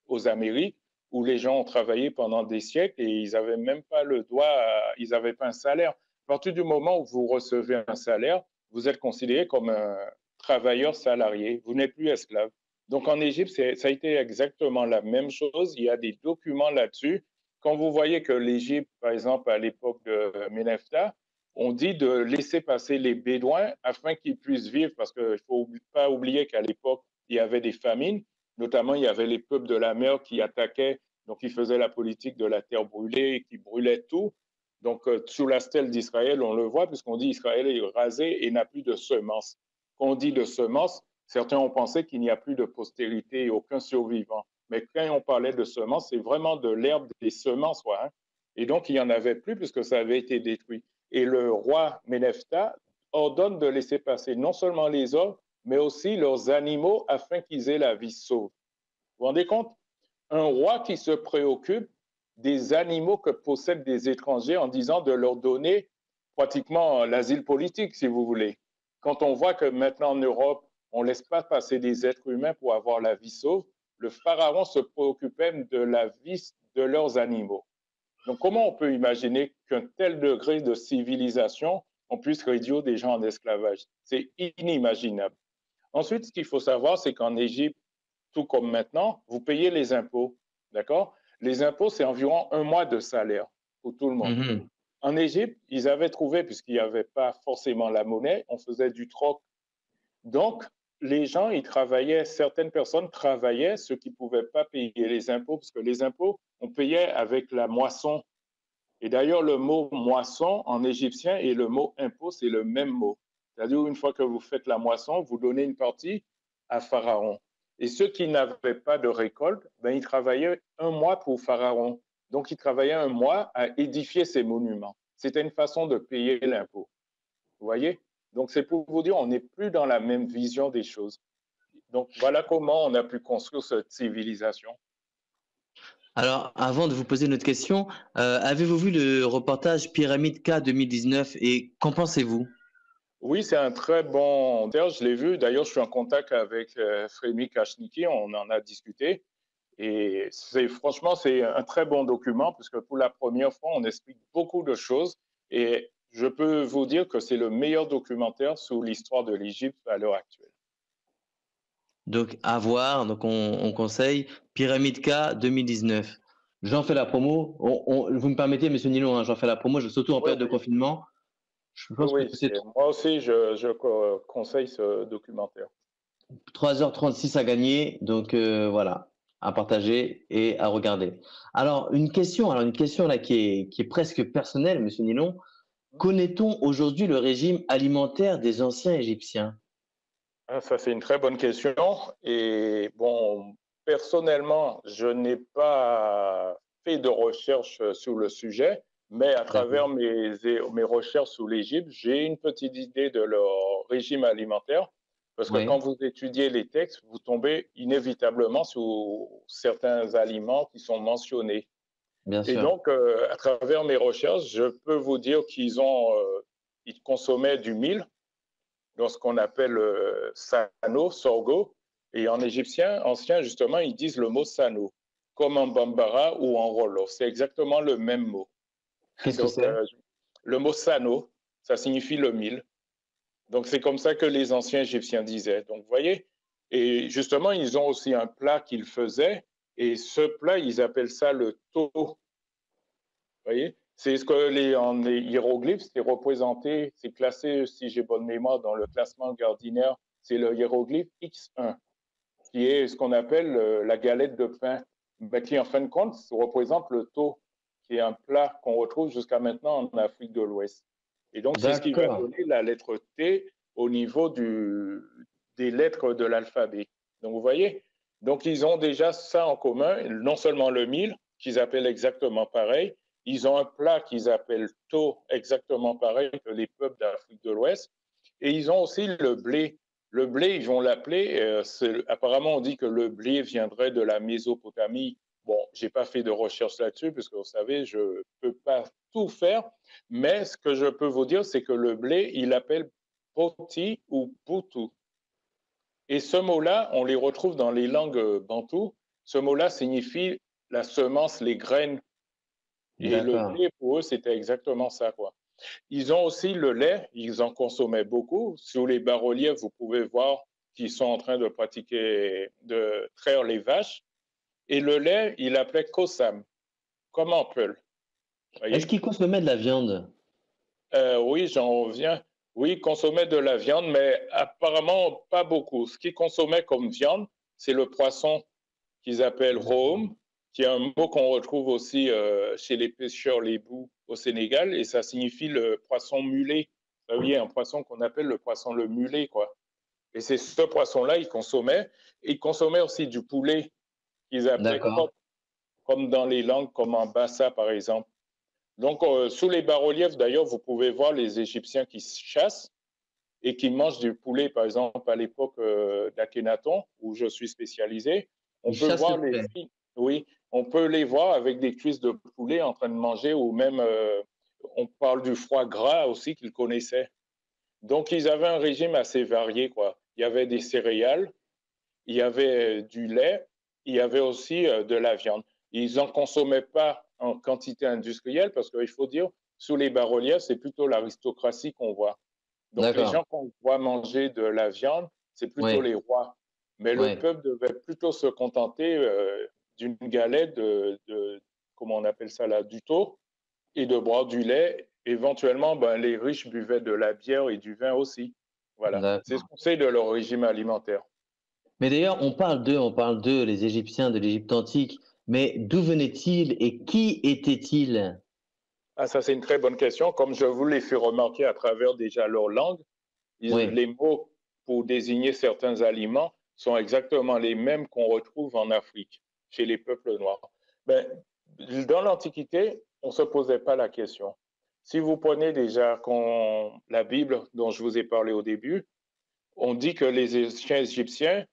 aux Amériques, où les gens ont travaillé pendant des siècles et ils n'avaient même pas le droit, ils n'avaient pas un salaire. À partir du moment où vous recevez un salaire, vous êtes considéré comme un travailleur salarié, vous n'êtes plus esclave. Donc, en Égypte, ça a été exactement la même chose. Il y a des documents là-dessus. Quand vous voyez que l'Égypte, par exemple, à l'époque de Ménephta, on dit de laisser passer les Bédouins afin qu'ils puissent vivre, parce qu'il ne faut pas oublier qu'à l'époque, il y avait des famines. Notamment, il y avait les peuples de la mer qui attaquaient, donc ils faisaient la politique de la terre brûlée, qui brûlaient tout. Donc, sous la stèle d'Israël, on le voit, puisqu'on dit Israël est rasé et n'a plus de semences. Quand on dit de semences, certains ont pensé qu'il n'y a plus de postérité et aucun survivant. Mais quand on parlait de semences, c'est vraiment de l'herbe des semences. Ouais, hein. Et donc, il n'y en avait plus puisque ça avait été détruit. Et le roi Ménephta ordonne de laisser passer non seulement les hommes, mais aussi leurs animaux afin qu'ils aient la vie sauve. Vous vous rendez compte? Un roi qui se préoccupe des animaux que possèdent des étrangers en disant de leur donner pratiquement l'asile politique, si vous voulez. Quand on voit que maintenant en Europe, on ne laisse pas passer des êtres humains pour avoir la vie sauve, le pharaon se préoccupait de la vie de leurs animaux. Donc, comment on peut imaginer qu'un tel degré de civilisation, on puisse réduire des gens en esclavage? C'est inimaginable. Ensuite, ce qu'il faut savoir, c'est qu'en Égypte, tout comme maintenant, vous payez les impôts, d'accord? Les impôts, c'est environ 1 mois de salaire pour tout le monde. Mhm. En Égypte, ils avaient trouvé, puisqu'il n'y avait pas forcément la monnaie, on faisait du troc. Donc, les gens, ils travaillaient, certaines personnes travaillaient, ceux qui ne pouvaient pas payer les impôts, parce que les impôts, on payait avec la moisson. Et d'ailleurs, le mot moisson en égyptien et le mot impôt, c'est le même mot. C'est-à-dire, une fois que vous faites la moisson, vous donnez une partie à Pharaon. Et ceux qui n'avaient pas de récolte, ben, ils travaillaient 1 mois pour Pharaon. Donc, ils travaillaient 1 mois à édifier ces monuments. C'était une façon de payer l'impôt. Vous voyez? Donc, c'est pour vous dire, on n'est plus dans la même vision des choses. Donc, voilà comment on a pu construire cette civilisation. Alors, avant de vous poser notre question, avez-vous vu le reportage Pyramide K 2019 et qu'en pensez-vous? Oui, c'est un très bon. D'ailleurs, je l'ai vu. D'ailleurs, je suis en contact avec Frémi Kachniki. On en a discuté. Et franchement, c'est un très bon document parce que pour la première fois, on explique beaucoup de choses. Et je peux vous dire que c'est le meilleur documentaire sur l'histoire de l'Égypte à l'heure actuelle. Donc, à voir. Donc, on conseille Pyramide K 2019. J'en fais la promo. Vous me permettez, monsieur Nilo, hein, j'en fais la promo, surtout en période de confinement. Je pense Oui, que c'est moi aussi, je conseille ce documentaire. 3h36 à gagner. Donc, voilà, à partager et à regarder. Alors, une question là qui est presque personnelle, monsieur Nilon. Connaît-on aujourd'hui le régime alimentaire des anciens Égyptiens? Ah, ça, c'est une très bonne question. Et bon, personnellement, je n'ai pas fait de recherche sur le sujet, mais à travers mes recherches sur l'Égypte, j'ai une petite idée de leur régime alimentaire. Parce que Oui. quand vous étudiez les textes, vous tombez inévitablement sur certains aliments qui sont mentionnés. Bien Et sûr. donc, à travers mes recherches, je peux vous dire qu'ils consommaient du mil, dans ce qu'on appelle sano, sorgho. Et en égyptien ancien, justement, ils disent le mot sano, comme en bambara ou en wolof. C'est exactement le même mot. Qu'est-ce que c'est? Le mot sano, ça signifie le mil. Donc, c'est comme ça que les anciens Égyptiens disaient. Donc, vous voyez, et justement, ils ont aussi un plat qu'ils faisaient, et ce plat, ils appellent ça le to. Vous voyez, c'est ce que en hiéroglyphes, c'est représenté, c'est classé, si j'ai bonne mémoire, dans le classement Gardiner, c'est le hiéroglyphe X1, qui est ce qu'on appelle la galette de pain, mais qui, en fin de compte, représente le to, qui est un plat qu'on retrouve jusqu'à maintenant en Afrique de l'Ouest. Et donc, c'est ce qui va donner la lettre T au niveau des lettres de l'alphabet. Donc, vous voyez, donc ils ont déjà ça en commun, non seulement le mil, qu'ils appellent exactement pareil, ils ont un plat qu'ils appellent to, exactement pareil que les peuples d'Afrique de l'Ouest, et ils ont aussi le blé. Le blé, ils vont l'appeler, apparemment on dit que le blé viendrait de la Mésopotamie. Bon, je n'ai pas fait de recherche là-dessus, parce que vous savez, je ne peux pas tout faire, mais ce que je peux vous dire, c'est que le blé, il l'appelle poti ou butu. Et ce mot-là, on les retrouve dans les langues bantoues. Ce mot-là signifie la semence, les graines. Et le blé, pour eux, c'était exactement ça, quoi. Ils ont aussi le lait, ils en consommaient beaucoup. Sur les bas-reliefs, vous pouvez voir qu'ils sont en train de pratiquer, de traire les vaches. Et le lait, il l'appelait kosam, comme en peul. Est-ce qu'ils consommaient de la viande? Oui, j'en reviens. Oui, ils consommaient de la viande, mais apparemment pas beaucoup. Ce qu'ils consommaient comme viande, c'est le poisson qu'ils appellent rohum, qui est un mot qu'on retrouve aussi chez les pêcheurs, les bous au Sénégal et ça signifie le poisson mulet. Vous voyez, un poisson qu'on appelle le poisson le mulet, quoi. Et c'est ce poisson-là, ils consommaient. Ils consommaient aussi du poulet qu'ils appelaient D'accord. comme dans les langues, comme en Bassa, par exemple. Donc, sous les bas-reliefs, d'ailleurs, vous pouvez voir les Égyptiens qui chassent et qui mangent du poulet, par exemple, à l'époque d'Akhenaton, où je suis spécialisé. On Ils peut chassent voir le les poulet. filles, oui, on peut les voir avec des cuisses de poulet en train de manger, ou même, on parle du foie gras aussi qu'ils connaissaient. Donc, ils avaient un régime assez varié, quoi. Il y avait des céréales, il y avait du lait, il y avait aussi de la viande. Ils n'en consommaient pas en quantité industrielle parce qu'il faut dire, sous les bas-reliefs, c'est plutôt l'aristocratie qu'on voit. Donc les D'accord. gens qu'on voit manger de la viande, c'est plutôt Ouais. les rois. Mais le Ouais. peuple devait plutôt se contenter d'une galette comment on appelle ça là, du taux, et de boire du lait. Éventuellement, ben, les riches buvaient de la bière et du vin aussi. Voilà. C'est ce D'accord. qu'on sait de leur régime alimentaire. Mais d'ailleurs, on parle d'eux, les Égyptiens de l'Égypte antique. Mais d'où venaient-ils et qui étaient-ils? Ah, ça, c'est une très bonne question. Comme je vous l'ai fait remarquer à travers déjà leur langue, Oui. les mots pour désigner certains aliments sont exactement les mêmes qu'on retrouve en Afrique, chez les peuples noirs. Ben, dans l'Antiquité, on ne se posait pas la question. Si vous prenez déjà la Bible dont je vous ai parlé au début, on dit que les anciens Égyptiens,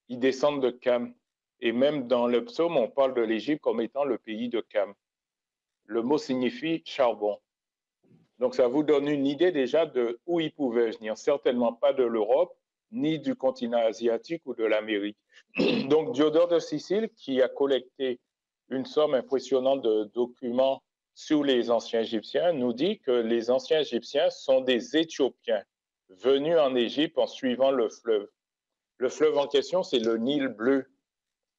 ils descendent de Cam. Et même dans le psaume, on parle de l'Égypte comme étant le pays de Cam. Le mot signifie charbon. Donc, ça vous donne une idée déjà de où ils pouvaient venir. Certainement pas de l'Europe, ni du continent asiatique ou de l'Amérique. Donc, Diodore de Sicile, qui a collecté une somme impressionnante de documents sur les anciens Égyptiens, nous dit que les anciens Égyptiens sont des Éthiopiens venus en Égypte en suivant le fleuve. Le fleuve en question, c'est le Nil bleu.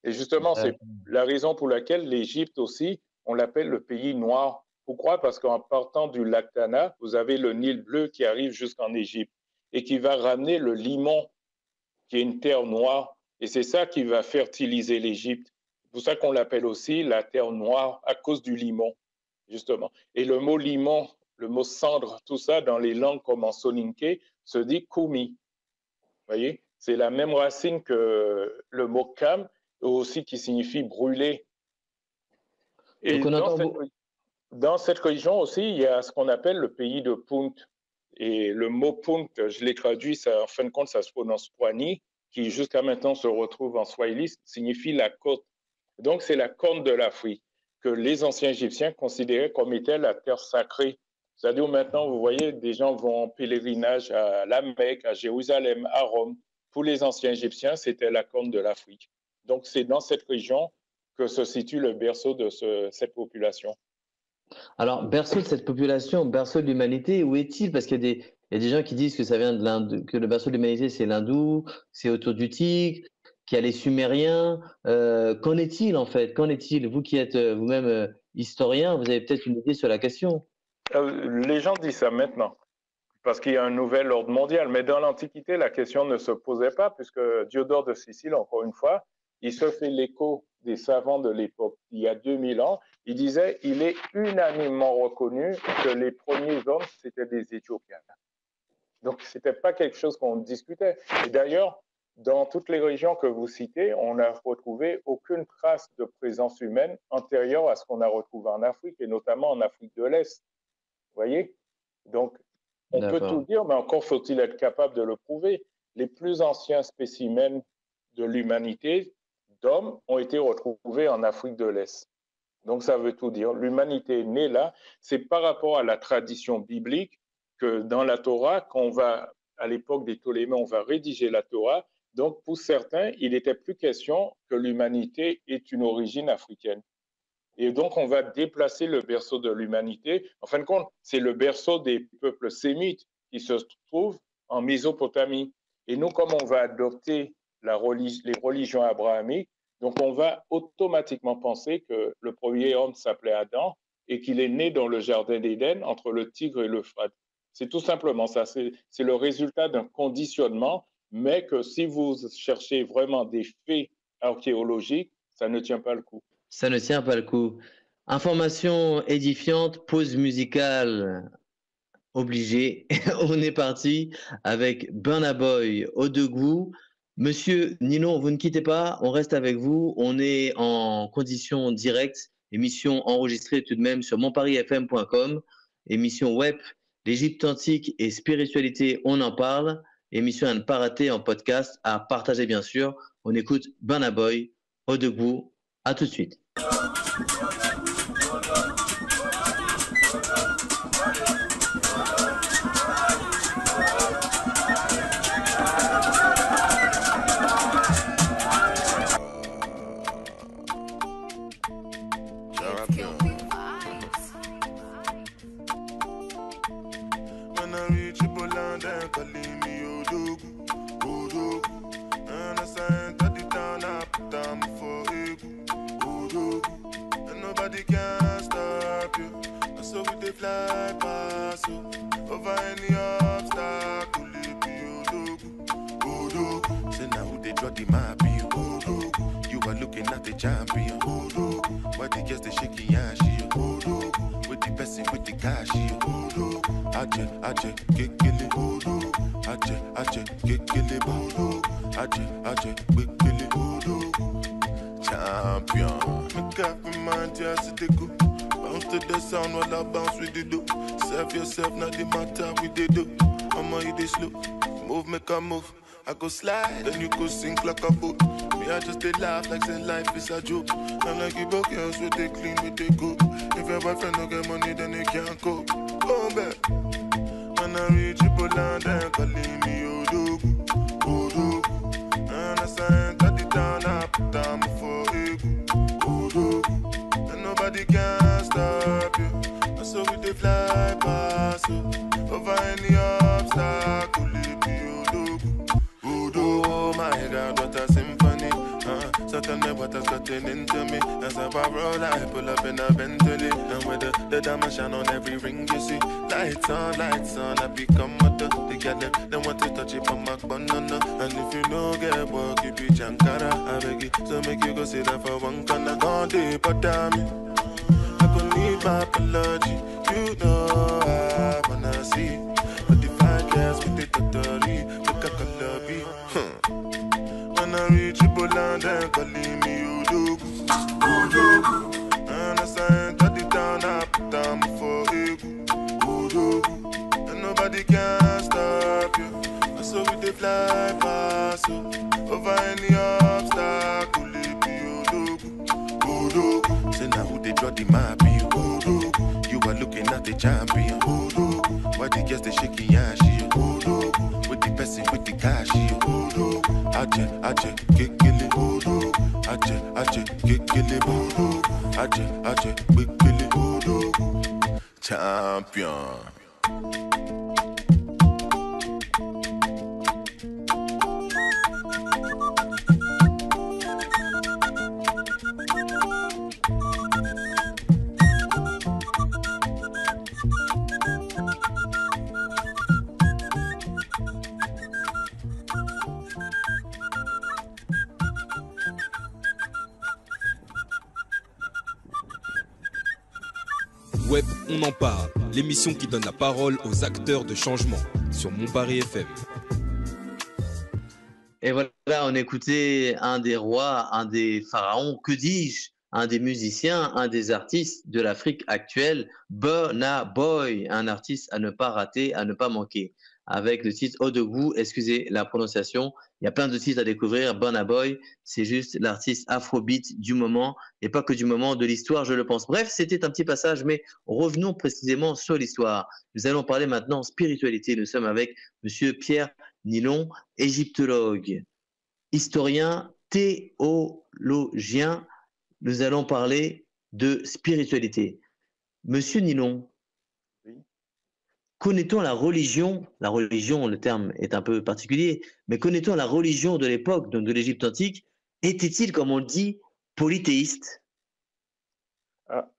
Et justement, c'est la raison pour laquelle l'Égypte aussi, on l'appelle le pays noir. Pourquoi? Parce qu'en partant du lac Tana, vous avez le Nil bleu qui arrive jusqu'en Égypte et qui va ramener le limon, qui est une terre noire. Et c'est ça qui va fertiliser l'Égypte. C'est pour ça qu'on l'appelle aussi la terre noire à cause du limon, justement. Et le mot limon, le mot cendre, tout ça, dans les langues comme en soninké, se dit koumi. Vous voyez? C'est la même racine que le mot kam, aussi qui signifie brûler. Donc Et on entend dans cette région aussi, il y a ce qu'on appelle le pays de Punt. Et le mot Punt, je l'ai traduit, ça, en fin de compte, ça se prononce Pwani, qui jusqu'à maintenant se retrouve en swahili, signifie la côte. Donc c'est la corne de l'Afrique que les anciens Égyptiens considéraient comme étant la terre sacrée. C'est-à-dire maintenant, vous voyez, des gens vont en pèlerinage à la Mecque, à Jérusalem, à Rome. Pour les anciens Égyptiens, c'était la corne de l'Afrique. Donc c'est dans cette région que se situe le berceau de cette population. Alors, berceau de cette population, berceau de l'humanité, où est-il? Parce qu'il y a des gens qui disent que ça vient de l'Inde, que le berceau de l'humanité, c'est l'hindou, c'est autour du Tigre, qu'il y a les Sumériens. Qu'en est-il en fait? Qu'en est-il? Vous qui êtes vous-même historien, vous avez peut-être une idée sur la question. Les gens disent ça maintenant, parce qu'il y a un nouvel ordre mondial. Mais dans l'Antiquité, la question ne se posait pas, puisque Diodore de Sicile, encore une fois, il se fait l'écho des savants de l'époque. Il y a 2000 ans, il disait il est unanimement reconnu que les premiers hommes, c'était des Éthiopiens. Donc, ce n'était pas quelque chose qu'on discutait. Et d'ailleurs, dans toutes les régions que vous citez, on n'a retrouvé aucune trace de présence humaine antérieure à ce qu'on a retrouvé en Afrique, et notamment en Afrique de l'Est. Vous voyez? Donc, on peut tout dire, mais encore faut-il être capable de le prouver. Les plus anciens spécimens de l'humanité, d'hommes, ont été retrouvés en Afrique de l'Est. Donc, ça veut tout dire. L'humanité est née là. C'est par rapport à la tradition biblique que dans la Torah, à l'époque des Ptolémées, on va rédiger la Torah. Donc, pour certains, il n'était plus question que l'humanité ait une origine africaine. Et donc, on va déplacer le berceau de l'humanité. En fin de compte, c'est le berceau des peuples sémites qui se trouvent en Mésopotamie. Et nous, comme on va adopter les religions abrahamiques, donc on va automatiquement penser que le premier homme s'appelait Adam et qu'il est né dans le jardin d'Éden entre le Tigre et l'Euphrate. C'est tout simplement ça. C'est le résultat d'un conditionnement, mais que si vous cherchez vraiment des faits archéologiques, ça ne tient pas le coup. Ça ne tient pas le coup. Information édifiante, pause musicale obligée. On est parti avec Burna Boy, Odogwu. Monsieur Nilon, vous ne quittez pas, on reste avec vous. On est en condition directe, émission enregistrée tout de même sur monparisfm.com, émission web, l'Égypte antique et spiritualité, on en parle. Émission à ne pas rater en podcast, à partager bien sûr. On écoute Burna Boy, Odogwu. À tout de suite. Yourself, not the matter we they do. I'ma you this slow. Move, make a move. I go slide, then you go sink like a boat. Me, I just they laugh like say life is a joke. I'm like you broke girls with they clean, with they go. If your boyfriend don't get money, then they can't go. Go back. When I reach Triple-Land, then calling me Odogwu, Odogwu. And I sign, cut it down, I put down for Egu, Odogwu. And nobody can stop you. So we dey fly past over any obstacle. Oh my God, what a symphony! So tell me what has gotten into me. As I roll, I pull up in a Bentley, and with the diamond shine on every ring you see. Lights on, I become mother. They get them want to touch it from my banana. And if you know get work, you be Jankara. I beg you, so make you go sit down for one corner. Gone deep, but damn it. Need my apology, you know I wanna see. But if I guess with the totally, look at the lobby. When I reach Triple-Land, then calling me Odogwu, Odogwu. And I sign, cut it down, I put down for Egu, Odogwu. And nobody can stop you. And so we dey fly past over any obstacle. Odogwu, Odogwu. Say now who they draw the map? You are looking at the champion. Why the girls they shaking ass? With the person with the cash. Aje, kekele. Aje, kekele. Aje, kekele. Champion. Web, on en parle, l'émission qui donne la parole aux acteurs de changement sur Monparis FM. Et voilà, on écoutait un des rois, un des pharaons, que dis-je, un des musiciens, un des artistes de l'Afrique actuelle, Burna Boy, un artiste à ne pas rater, à ne pas manquer. Avec le titre Odogwu, excusez la prononciation, il y a plein de titres à découvrir. Burna Boy, c'est juste l'artiste afrobeat du moment, et pas que du moment, de l'histoire, je le pense. Bref, c'était un petit passage, mais revenons précisément sur l'histoire. Nous allons parler maintenant spiritualité. Nous sommes avec Monsieur Pierre Nilon, égyptologue, historien, théologien. Nous allons parler de spiritualité. Monsieur Nilon, connaît-on la religion, le terme est un peu particulier, mais connaît-on la religion de l'époque, donc de l'Égypte antique? Était-il, comme on le dit, polythéiste?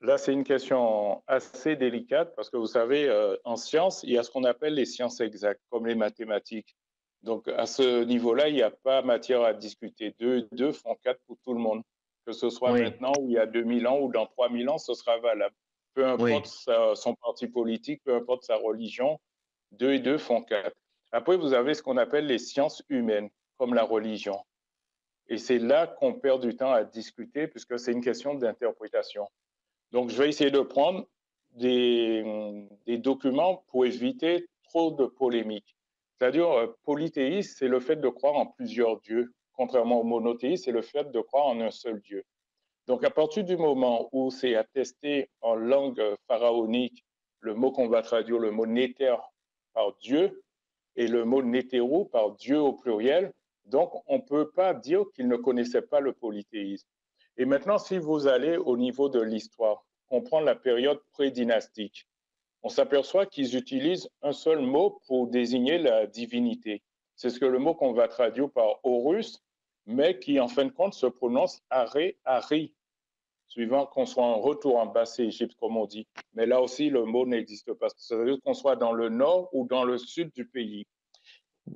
Là, c'est une question assez délicate parce que vous savez, en sciences, il y a ce qu'on appelle les sciences exactes, comme les mathématiques. Donc, à ce niveau-là, il n'y a pas matière à discuter. 2 et 2 font 4 pour tout le monde. Que ce soit Oui. maintenant ou il y a 2000 ans ou dans 3000 ans, ce sera valable. Peu importe son parti politique, peu importe sa religion, 2 et 2 font 4. Après, vous avez ce qu'on appelle les sciences humaines, comme la religion. Et c'est là qu'on perd du temps à discuter, puisque c'est une question d'interprétation. Donc, je vais essayer de prendre des documents pour éviter trop de polémiques. C'est-à-dire, polythéisme, c'est le fait de croire en plusieurs dieux. Contrairement au monothéisme, c'est le fait de croire en un seul Dieu. Donc, à partir du moment où c'est attesté en langue pharaonique, le mot qu'on va traduire, le mot néter par Dieu, et le mot nétéro par Dieu au pluriel, donc on ne peut pas dire qu'ils ne connaissaient pas le polythéisme. Et maintenant, si vous allez au niveau de l'histoire, comprendre la période pré-dynastique, on s'aperçoit qu'ils utilisent un seul mot pour désigner la divinité. C'est ce que le mot qu'on va traduire par Horus, mais qui en fin de compte se prononce Ari, suivant qu'on soit en retour en Basse-Égypte, comme on dit. Mais là aussi, le mot n'existe pas. C'est-à-dire qu'on soit dans le nord ou dans le sud du pays.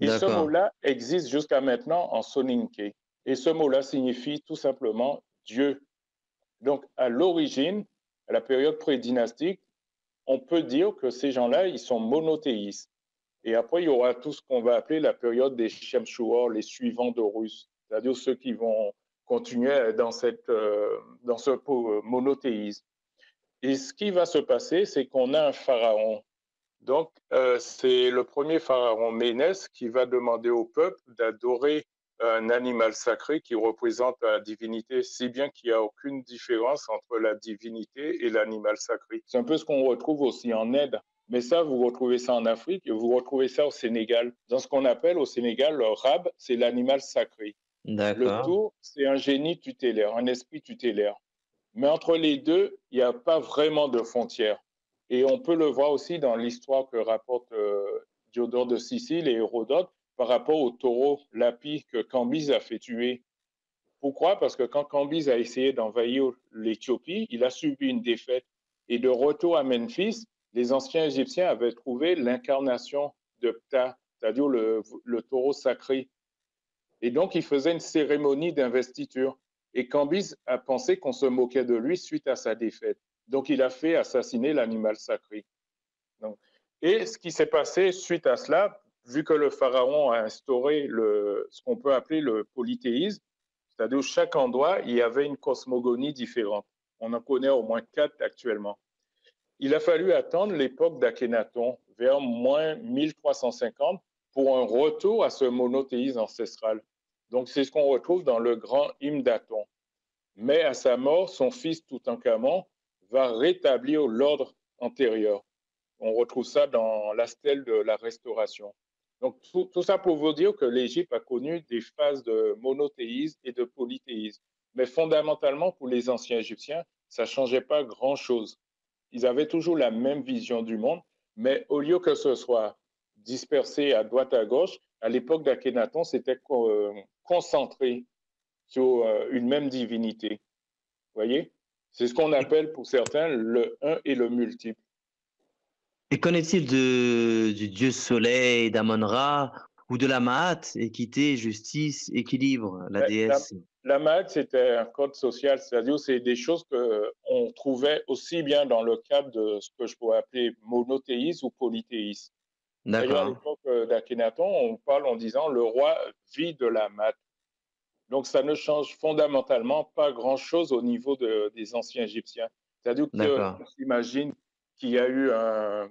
Et ce mot-là existe jusqu'à maintenant en soninké. Et ce mot-là signifie tout simplement Dieu. Donc, à l'origine, à la période pré-dynastique, on peut dire que ces gens-là, ils sont monothéistes. Et après, il y aura tout ce qu'on va appeler la période des Shemshuor, les suivants d'Horus, c'est-à-dire ceux qui vont continuer dans ce monothéisme. Et ce qui va se passer, c'est qu'on a un pharaon. Donc, c'est le premier pharaon Ménès qui va demander au peuple d'adorer un animal sacré qui représente la divinité, si bien qu'il n'y a aucune différence entre la divinité et l'animal sacré. C'est un peu ce qu'on retrouve aussi en Inde. Mais ça, vous retrouvez ça en Afrique et vous retrouvez ça au Sénégal. Dans ce qu'on appelle au Sénégal, le rab, c'est l'animal sacré. Le tour, c'est un génie tutélaire, un esprit tutélaire. Mais entre les deux, il n'y a pas vraiment de frontière. Et on peut le voir aussi dans l'histoire que rapporte Diodore de Sicile et Hérodote par rapport au taureau Lapi que Cambyse a fait tuer. Pourquoi? Parce que quand Cambyse a essayé d'envahir l'Éthiopie, il a subi une défaite. Et de retour à Memphis, les anciens Égyptiens avaient trouvé l'incarnation de Ptah, c'est-à-dire le taureau sacré. Et donc, il faisait une cérémonie d'investiture. Et Cambyse a pensé qu'on se moquait de lui suite à sa défaite. Donc, il a fait assassiner l'animal sacré. Donc, et ce qui s'est passé suite à cela, vu que le pharaon a instauré ce qu'on peut appeler le polythéisme, c'est-à-dire chaque endroit, il y avait une cosmogonie différente. On en connaît au moins 4 actuellement. Il a fallu attendre l'époque d'Akhénaton, vers moins 1350, pour un retour à ce monothéisme ancestral. Donc, c'est ce qu'on retrouve dans le grand hymne d'Aton. Mais à sa mort, son fils Toutankhamon va rétablir l'ordre antérieur. On retrouve ça dans la stèle de la Restauration. Donc, tout ça pour vous dire que l'Égypte a connu des phases de monothéisme et de polythéisme. Mais fondamentalement, pour les anciens Égyptiens, ça ne changeait pas grand-chose. Ils avaient toujours la même vision du monde, mais au lieu que ce soit dispersé à droite à gauche, à l'époque d'Akhénaton, c'était concentré sur une même divinité. Vous voyez? C'est ce qu'on appelle pour certains le un et le multiple. Et qu'en est-il du dieu soleil, d'Amon-Ra ou de la Maat, équité, justice, équilibre, la déesse? La Maat, c'était un code social, c'est-à-dire c'est des choses qu'on trouvait aussi bien dans le cadre de ce que je pourrais appeler monothéisme ou polythéisme. D'ailleurs, à l'époque d'Akhénaton, on parle en disant le roi vit de la Maat. Donc, ça ne change fondamentalement pas grand-chose au niveau des anciens Égyptiens. C'est-à-dire qu'on s'imagine qu'il y a eu un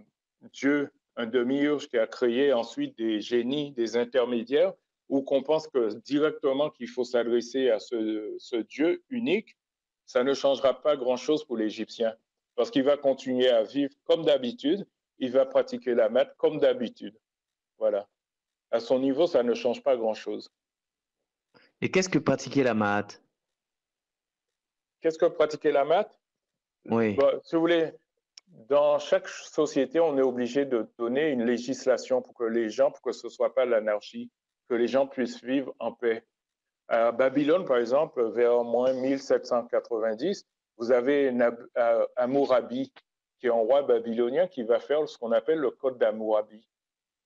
dieu, un demi-urge qui a créé ensuite des génies, des intermédiaires, ou qu'on pense que directement qu'il faut s'adresser à ce dieu unique, ça ne changera pas grand-chose pour l'Égyptien. Parce qu'il va continuer à vivre comme d'habitude, il va pratiquer la maths comme d'habitude. Voilà. À son niveau, ça ne change pas grand-chose. Et qu'est-ce que pratiquer la maths? Qu'est-ce que pratiquer la maths? Oui. Bon, si vous voulez, dans chaque société, on est obligé de donner une législation pour que ce ne soit pas l'anarchie, que les gens puissent vivre en paix. À Babylone, par exemple, vers moins 1790, vous avez Hammurabi, qui est un roi babylonien qui va faire ce qu'on appelle le code d'Hammurabi.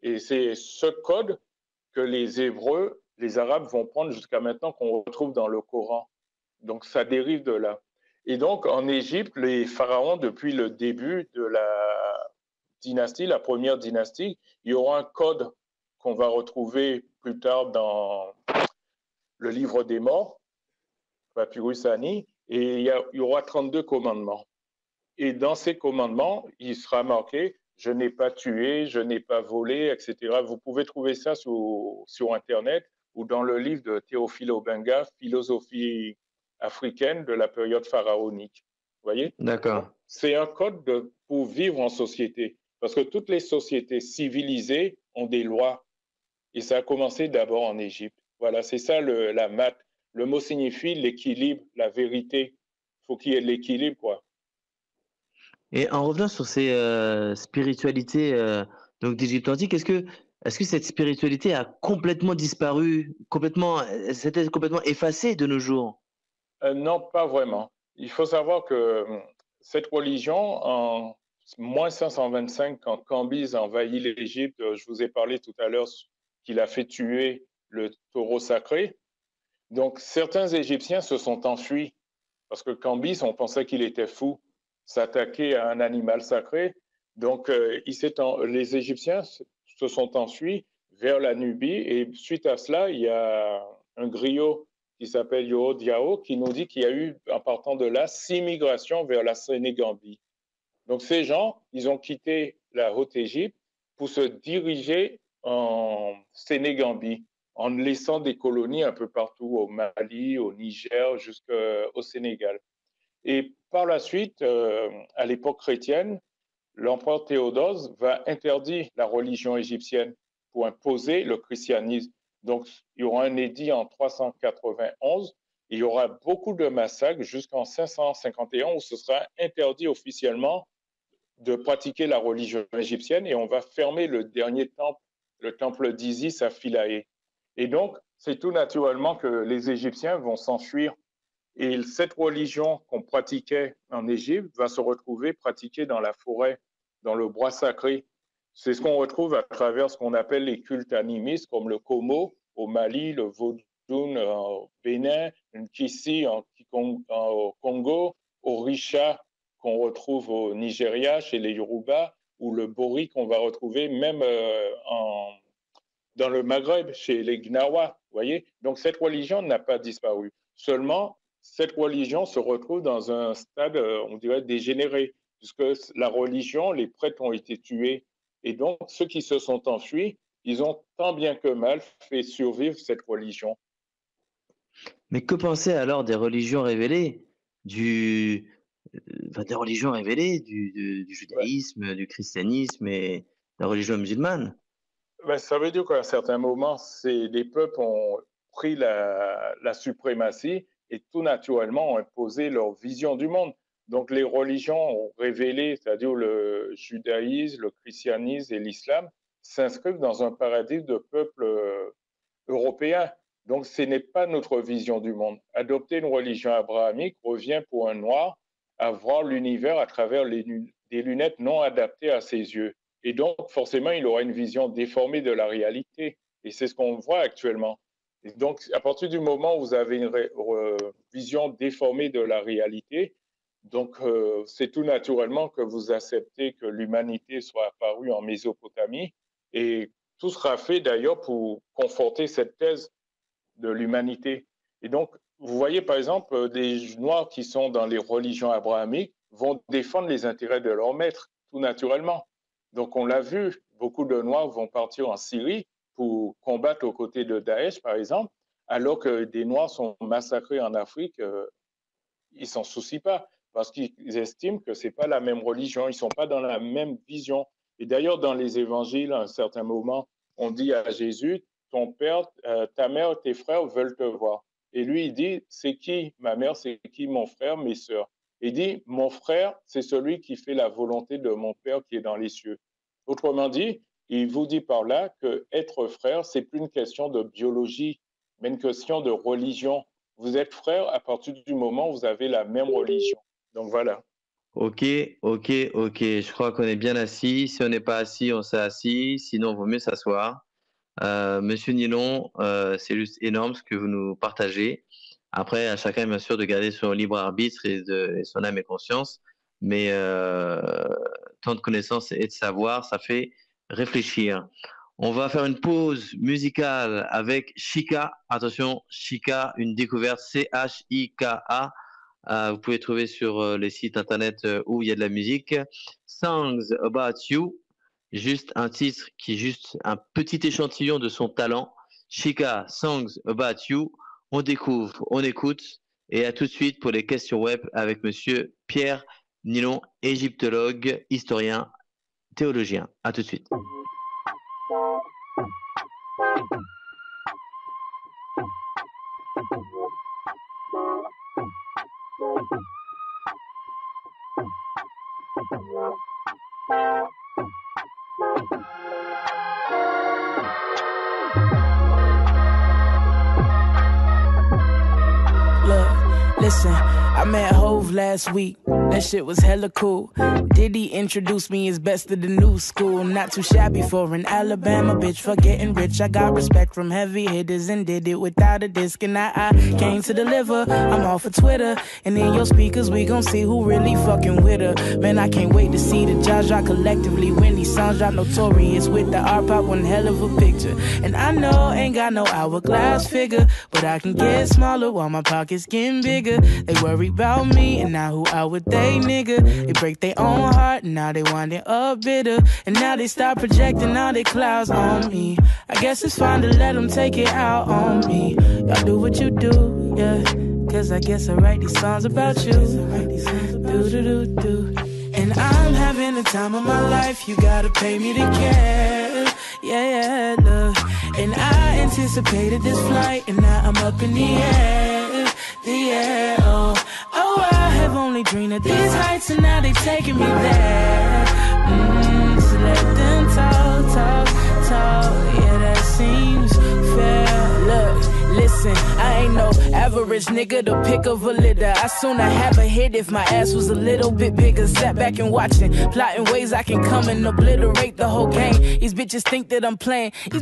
Et c'est ce code que les Hébreux, les Arabes vont prendre jusqu'à maintenant, qu'on retrouve dans le Coran. Donc, ça dérive de là. Et donc, en Égypte, les pharaons, depuis le début de la dynastie, la première dynastie, il y aura un code qu'on va retrouver plus tard dans le livre des morts, Papyrus Ani, et il y aura 32 commandements. Et dans ces commandements, il sera marqué « je n'ai pas tué, je n'ai pas volé », etc. Vous pouvez trouver ça sur Internet ou dans le livre de Théophile Obenga, Philosophie africaine de la période pharaonique. Vous voyez? D'accord. C'est un code pour vivre en société. Parce que toutes les sociétés civilisées ont des lois. Et ça a commencé d'abord en Égypte. Voilà, c'est ça la math. Le mot signifie l'équilibre, la vérité. Il faut qu'il y ait de l'équilibre, quoi. Et en revenant sur ces spiritualités donc d'Égypte antique, est-ce que cette spiritualité a complètement disparu, c'était complètement effacée de nos jours? Non, pas vraiment. Il faut savoir que cette religion, en moins 525, quand Cambyse a envahi l'Égypte, je vous ai parlé tout à l'heure qu'il a fait tuer le taureau sacré. Donc, certains Égyptiens se sont enfuis parce que Cambyse, on pensait qu'il était fou, s'attaquer à un animal sacré. Donc, les Égyptiens se sont enfuis vers la Nubie et suite à cela, il y a un griot qui s'appelle Yoho Diao qui nous dit qu'il y a eu, en partant de là, 6 migrations vers la Sénégambie. Donc, ces gens, ils ont quitté la Haute-Égypte pour se diriger en Sénégambie, en laissant des colonies un peu partout, au Mali, au Niger, jusqu'au Sénégal. Et par la suite, à l'époque chrétienne, l'empereur Théodose va interdire la religion égyptienne pour imposer le christianisme. Donc, il y aura un édit en 391, et il y aura beaucoup de massacres jusqu'en 551 où ce sera interdit officiellement de pratiquer la religion égyptienne et on va fermer le dernier temple, le temple d'Isis à Philae. Et donc, c'est tout naturellement que les Égyptiens vont s'enfuir. Et cette religion qu'on pratiquait en Égypte va se retrouver pratiquée dans la forêt, dans le bois sacré. C'est ce qu'on retrouve à travers ce qu'on appelle les cultes animistes, comme le Komo au Mali, le Vodun au Bénin, le Kissi au Congo, au Risha qu'on retrouve au Nigeria chez les Yoruba, ou le Bori qu'on va retrouver même dans le Maghreb chez les Gnawa. Voyez, donc cette religion n'a pas disparu. Seulement, cette religion se retrouve dans un stade, on dirait, dégénéré, puisque la religion, les prêtres ont été tués. Et donc, ceux qui se sont enfuis, ils ont tant bien que mal fait survivre cette religion. Mais que penser alors des religions révélées, des religions révélées, du judaïsme, du christianisme et de la religion musulmane? Ben, ça veut dire qu'à un certain moment, les peuples ont pris la suprématie et tout naturellement ont imposé leur vision du monde. Donc les religions ont révélé, c'est-à-dire le judaïsme, le christianisme et l'islam, s'inscrivent dans un paradigme de peuple européen. Donc ce n'est pas notre vision du monde. Adopter une religion abrahamique revient pour un noir à voir l'univers à travers des lunettes non adaptées à ses yeux. Et donc, forcément, il aura une vision déformée de la réalité. Et c'est ce qu'on voit actuellement. Et donc, à partir du moment où vous avez une vision déformée de la réalité, donc c'est tout naturellement que vous acceptez que l'humanité soit apparue en Mésopotamie. Et tout sera fait d'ailleurs pour conforter cette thèse de l'humanité. Et donc, vous voyez par exemple, des Noirs qui sont dans les religions abrahamiques vont défendre les intérêts de leur maître, tout naturellement. Donc, on l'a vu, beaucoup de Noirs vont partir en Syrie pour combattre aux côtés de Daesh, par exemple, alors que des Noirs sont massacrés en Afrique, ils ne s'en soucient pas, parce qu'ils estiment que ce n'est pas la même religion, ils ne sont pas dans la même vision. Et d'ailleurs, dans les évangiles, à un certain moment, on dit à Jésus, ton père, ta mère, tes frères veulent te voir. Et lui, il dit, c'est qui ma mère, c'est qui mon frère, mes sœurs? Il dit, mon frère, c'est celui qui fait la volonté de mon Père qui est dans les cieux. Autrement dit, il vous dit par là que être frère, c'est plus une question de biologie, mais une question de religion. Vous êtes frère à partir du moment où vous avez la même religion. Donc voilà. Ok. Je crois qu'on est bien assis. Si on n'est pas assis, on s'est assis. Sinon, il vaut mieux s'asseoir. Monsieur Nilon, c'est juste énorme ce que vous nous partagez. Après, à chacun, bien sûr, de garder son libre arbitre et son âme et conscience. Mais tant de connaissances et de savoir, ça fait réfléchir. On va faire une pause musicale avec Chika. Attention, Chika, une découverte, Chika. Vous pouvez trouver sur les sites internet où il y a de la musique. Songs About You, juste un titre qui est juste un petit échantillon de son talent. Chika, Songs About You. On découvre, on écoute et à tout de suite pour les questions web avec monsieur Pierre Nilon, égyptologue, historien, théologien. À tout de suite. Listen, I met Hove last week. That shit was hella cool. Diddy introduced me as best of the new school. Not too shabby for an Alabama bitch for getting rich. I got respect from heavy hitters and did it without a disc. And I came to deliver. I'm all for Twitter. And in your speakers, we gon' see who really fucking with her. Man, I can't wait to see the judge drop collectively. When these songs drop notorious with the art pop, one hell of a picture. And I know ain't got no hourglass figure, but I can get smaller while my pockets getting bigger. They worry about me and now who out with they nigga. They break their own heart and now they winding up bitter. And now they start projecting all their clouds on me. I guess it's fine to let them take it out on me. Y'all do what you do, yeah. Cause I guess I write these songs about you. Do. And I'm having the time of my life. You gotta pay me to care. Yeah, look. And I anticipated this flight and now I'm up in the air. Oh, I have only dreamed of these heights and now they taking me there. So let them talk. Yeah, that seems fair. Look, listen, I ain't no average nigga to pick of a litter. I sooner have a hit if my ass was a little bit bigger. Sat back and watching, plotting ways I can come and obliterate the whole game. These bitches think that I'm playing. They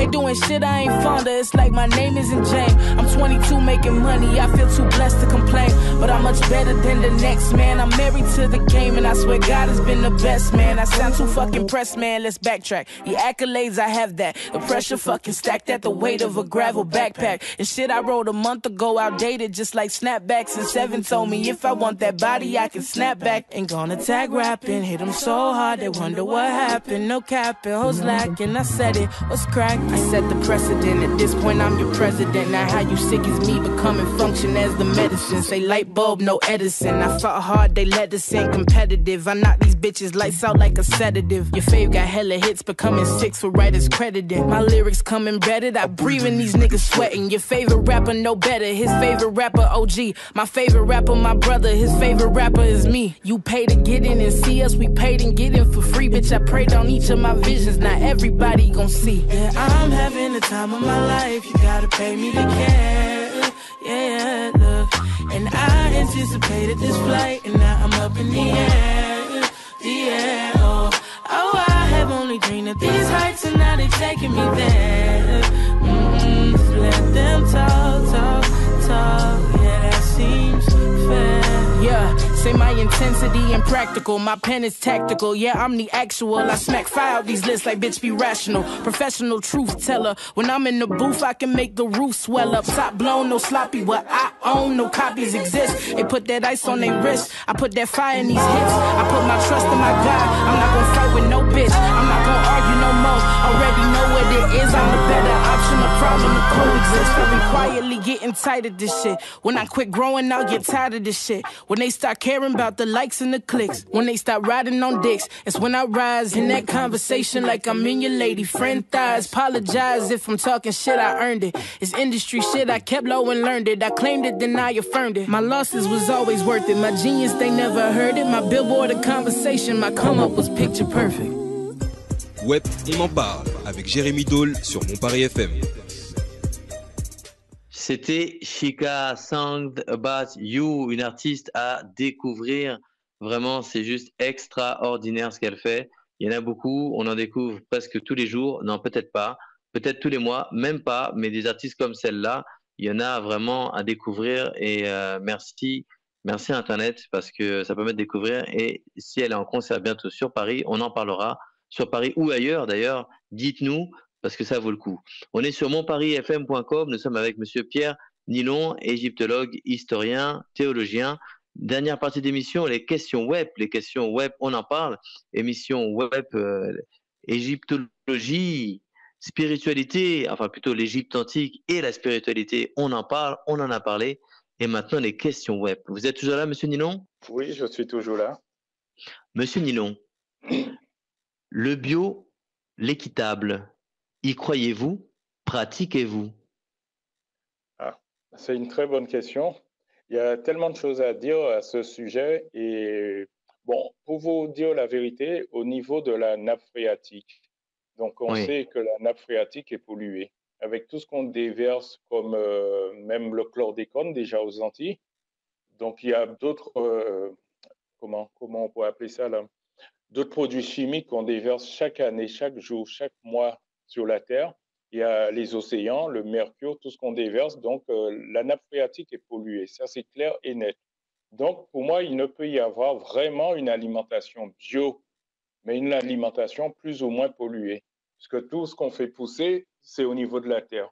doing shit I ain't fond of. It's like my name isn't James. I'm 22 making money. I feel too blessed to complain, but I'm much better than the next man. I'm married to the game and I swear God has been the best, man. I sound too fucking pressed, man. Let's backtrack. The accolades, I have that. The pressure fucking stacked at the weight of a gravel backpack. And shit I wrote a month ago outdated, just like snapbacks. And 7 told me if I want that body, I can snap back. Ain't gonna tag rapping, hit them so hard they wonder what happened. No capping, hoes lacking. I said it, what's crack? I set the precedent. At this point I'm your president. Now how you sick is me becoming function as the medicine. Say light bulb, no Edison. I fought hard, they let us in competitive. I knock these bitches lights out like a sedative. Your fave got hella hits, becoming 6 with writers credited. My lyrics come embedded, I breathe in these niggas sweating. Your favorite rapper no better, his favorite rapper OG. My favorite rapper my brother, his favorite rapper is me. You pay to get in and see us, we paid and get in for free. Bitch, I prayed on each of my visions, not everybody gon' see. Yeah, I'm having the time of my life, you gotta pay me to care. Yeah, look. And I anticipated this flight and now I'm up in the air. Oh, I have only dreamed of these heights and now they taking me there. So let them talk. Yeah, that seems fair. Yeah, say my intensity impractical. My pen is tactical. Yeah, I'm the actual. I smack fire out these lists like bitch be rational. Professional truth teller. When I'm in the booth, I can make the roof swell up. Top blown, no sloppy. What I own, no copies exist. They put that ice on their wrist. I put that fire in these hits. I put my trust in my God. I'm not gonna fight with no bitch. I'm not gonna argue no more. Already know what it is. I'm the better option. The problem to coexist. Very quietly getting tired of this shit. When I quit growing, I'll get tired of this shit. When they start caring about the likes and the clicks. When they start riding on dicks. It's when I rise in that conversation like I'm in your lady friend thighs. Apologize if I'm talking shit, I earned it. It's industry shit, I kept low and learned it. I claimed it, then I affirmed it. My losses was always worth it. My genius, they never heard it. My billboard of conversation, my come up was picture perfect. Web, on en parle avec Jérémy Dole sur Mon Paris FM. C'était Chika Sang About You, une artiste à découvrir. Vraiment, c'est juste extraordinaire ce qu'elle fait. Il y en a beaucoup, on en découvre presque tous les jours. Non, peut-être pas. Peut-être tous les mois, même pas. Mais des artistes comme celle-là, Il y en a vraiment à découvrir et merci Internet parce que ça permet de découvrir. Et si elle est en concert bientôt sur Paris, on en parlera sur Paris ou ailleurs d'ailleurs. Dites-nous parce que ça vaut le coup. On est sur monparisfm.com. Nous sommes avec Monsieur Pierre Nilon, égyptologue, historien, théologien. Dernière partie d'émission, les questions web. Les questions web, on en parle. Émission web, égyptologie, spiritualité, enfin plutôt l'Égypte antique et la spiritualité, on en parle, on en a parlé. Et maintenant, les questions web. Vous êtes toujours là, Monsieur Nilon? Oui, je suis toujours là. Monsieur Nilon, le bio, l'équitable, y croyez-vous? Pratiquez-vous? Ah, c'est une très bonne question. Il y a tellement de choses à dire à ce sujet. Et bon, pour vous dire la vérité, au niveau de la nappe phréatique, donc on Oui. sait que la nappe phréatique est polluée avec tout ce qu'on déverse comme même le chlordécone déjà aux Antilles. Donc il y a d'autres, comment on pourrait appeler ça là, d'autres produits chimiques qu'on déverse chaque année, chaque jour, chaque mois sur la Terre. Il y a les océans, le mercure, tout ce qu'on déverse. Donc, la nappe phréatique est polluée. Ça, c'est clair et net. Donc, pour moi, il ne peut y avoir vraiment une alimentation bio, mais une alimentation plus ou moins polluée. Parce que tout ce qu'on fait pousser, c'est au niveau de la Terre.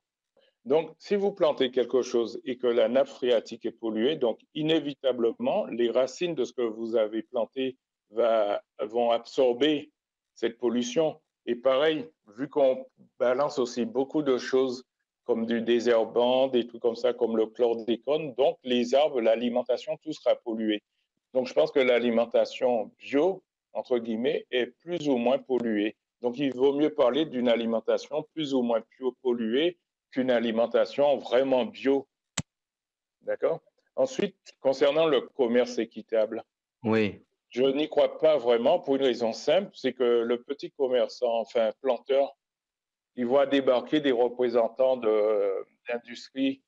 Donc, si vous plantez quelque chose et que la nappe phréatique est polluée, donc inévitablement, les racines de ce que vous avez planté vont absorber cette pollution. Et pareil, vu qu'on balance aussi beaucoup de choses comme du désherbant, des trucs comme ça, comme le chlordécone, donc les arbres, l'alimentation, tout sera pollué. Donc, je pense que l'alimentation bio, entre guillemets, est plus ou moins polluée. Donc, il vaut mieux parler d'une alimentation plus ou moins polluée qu'une alimentation vraiment bio. D'accord? Ensuite, concernant le commerce équitable, Oui. je n'y crois pas vraiment pour une raison simple, c'est que le petit commerçant, enfin planteur, il voit débarquer des représentants de l'industrie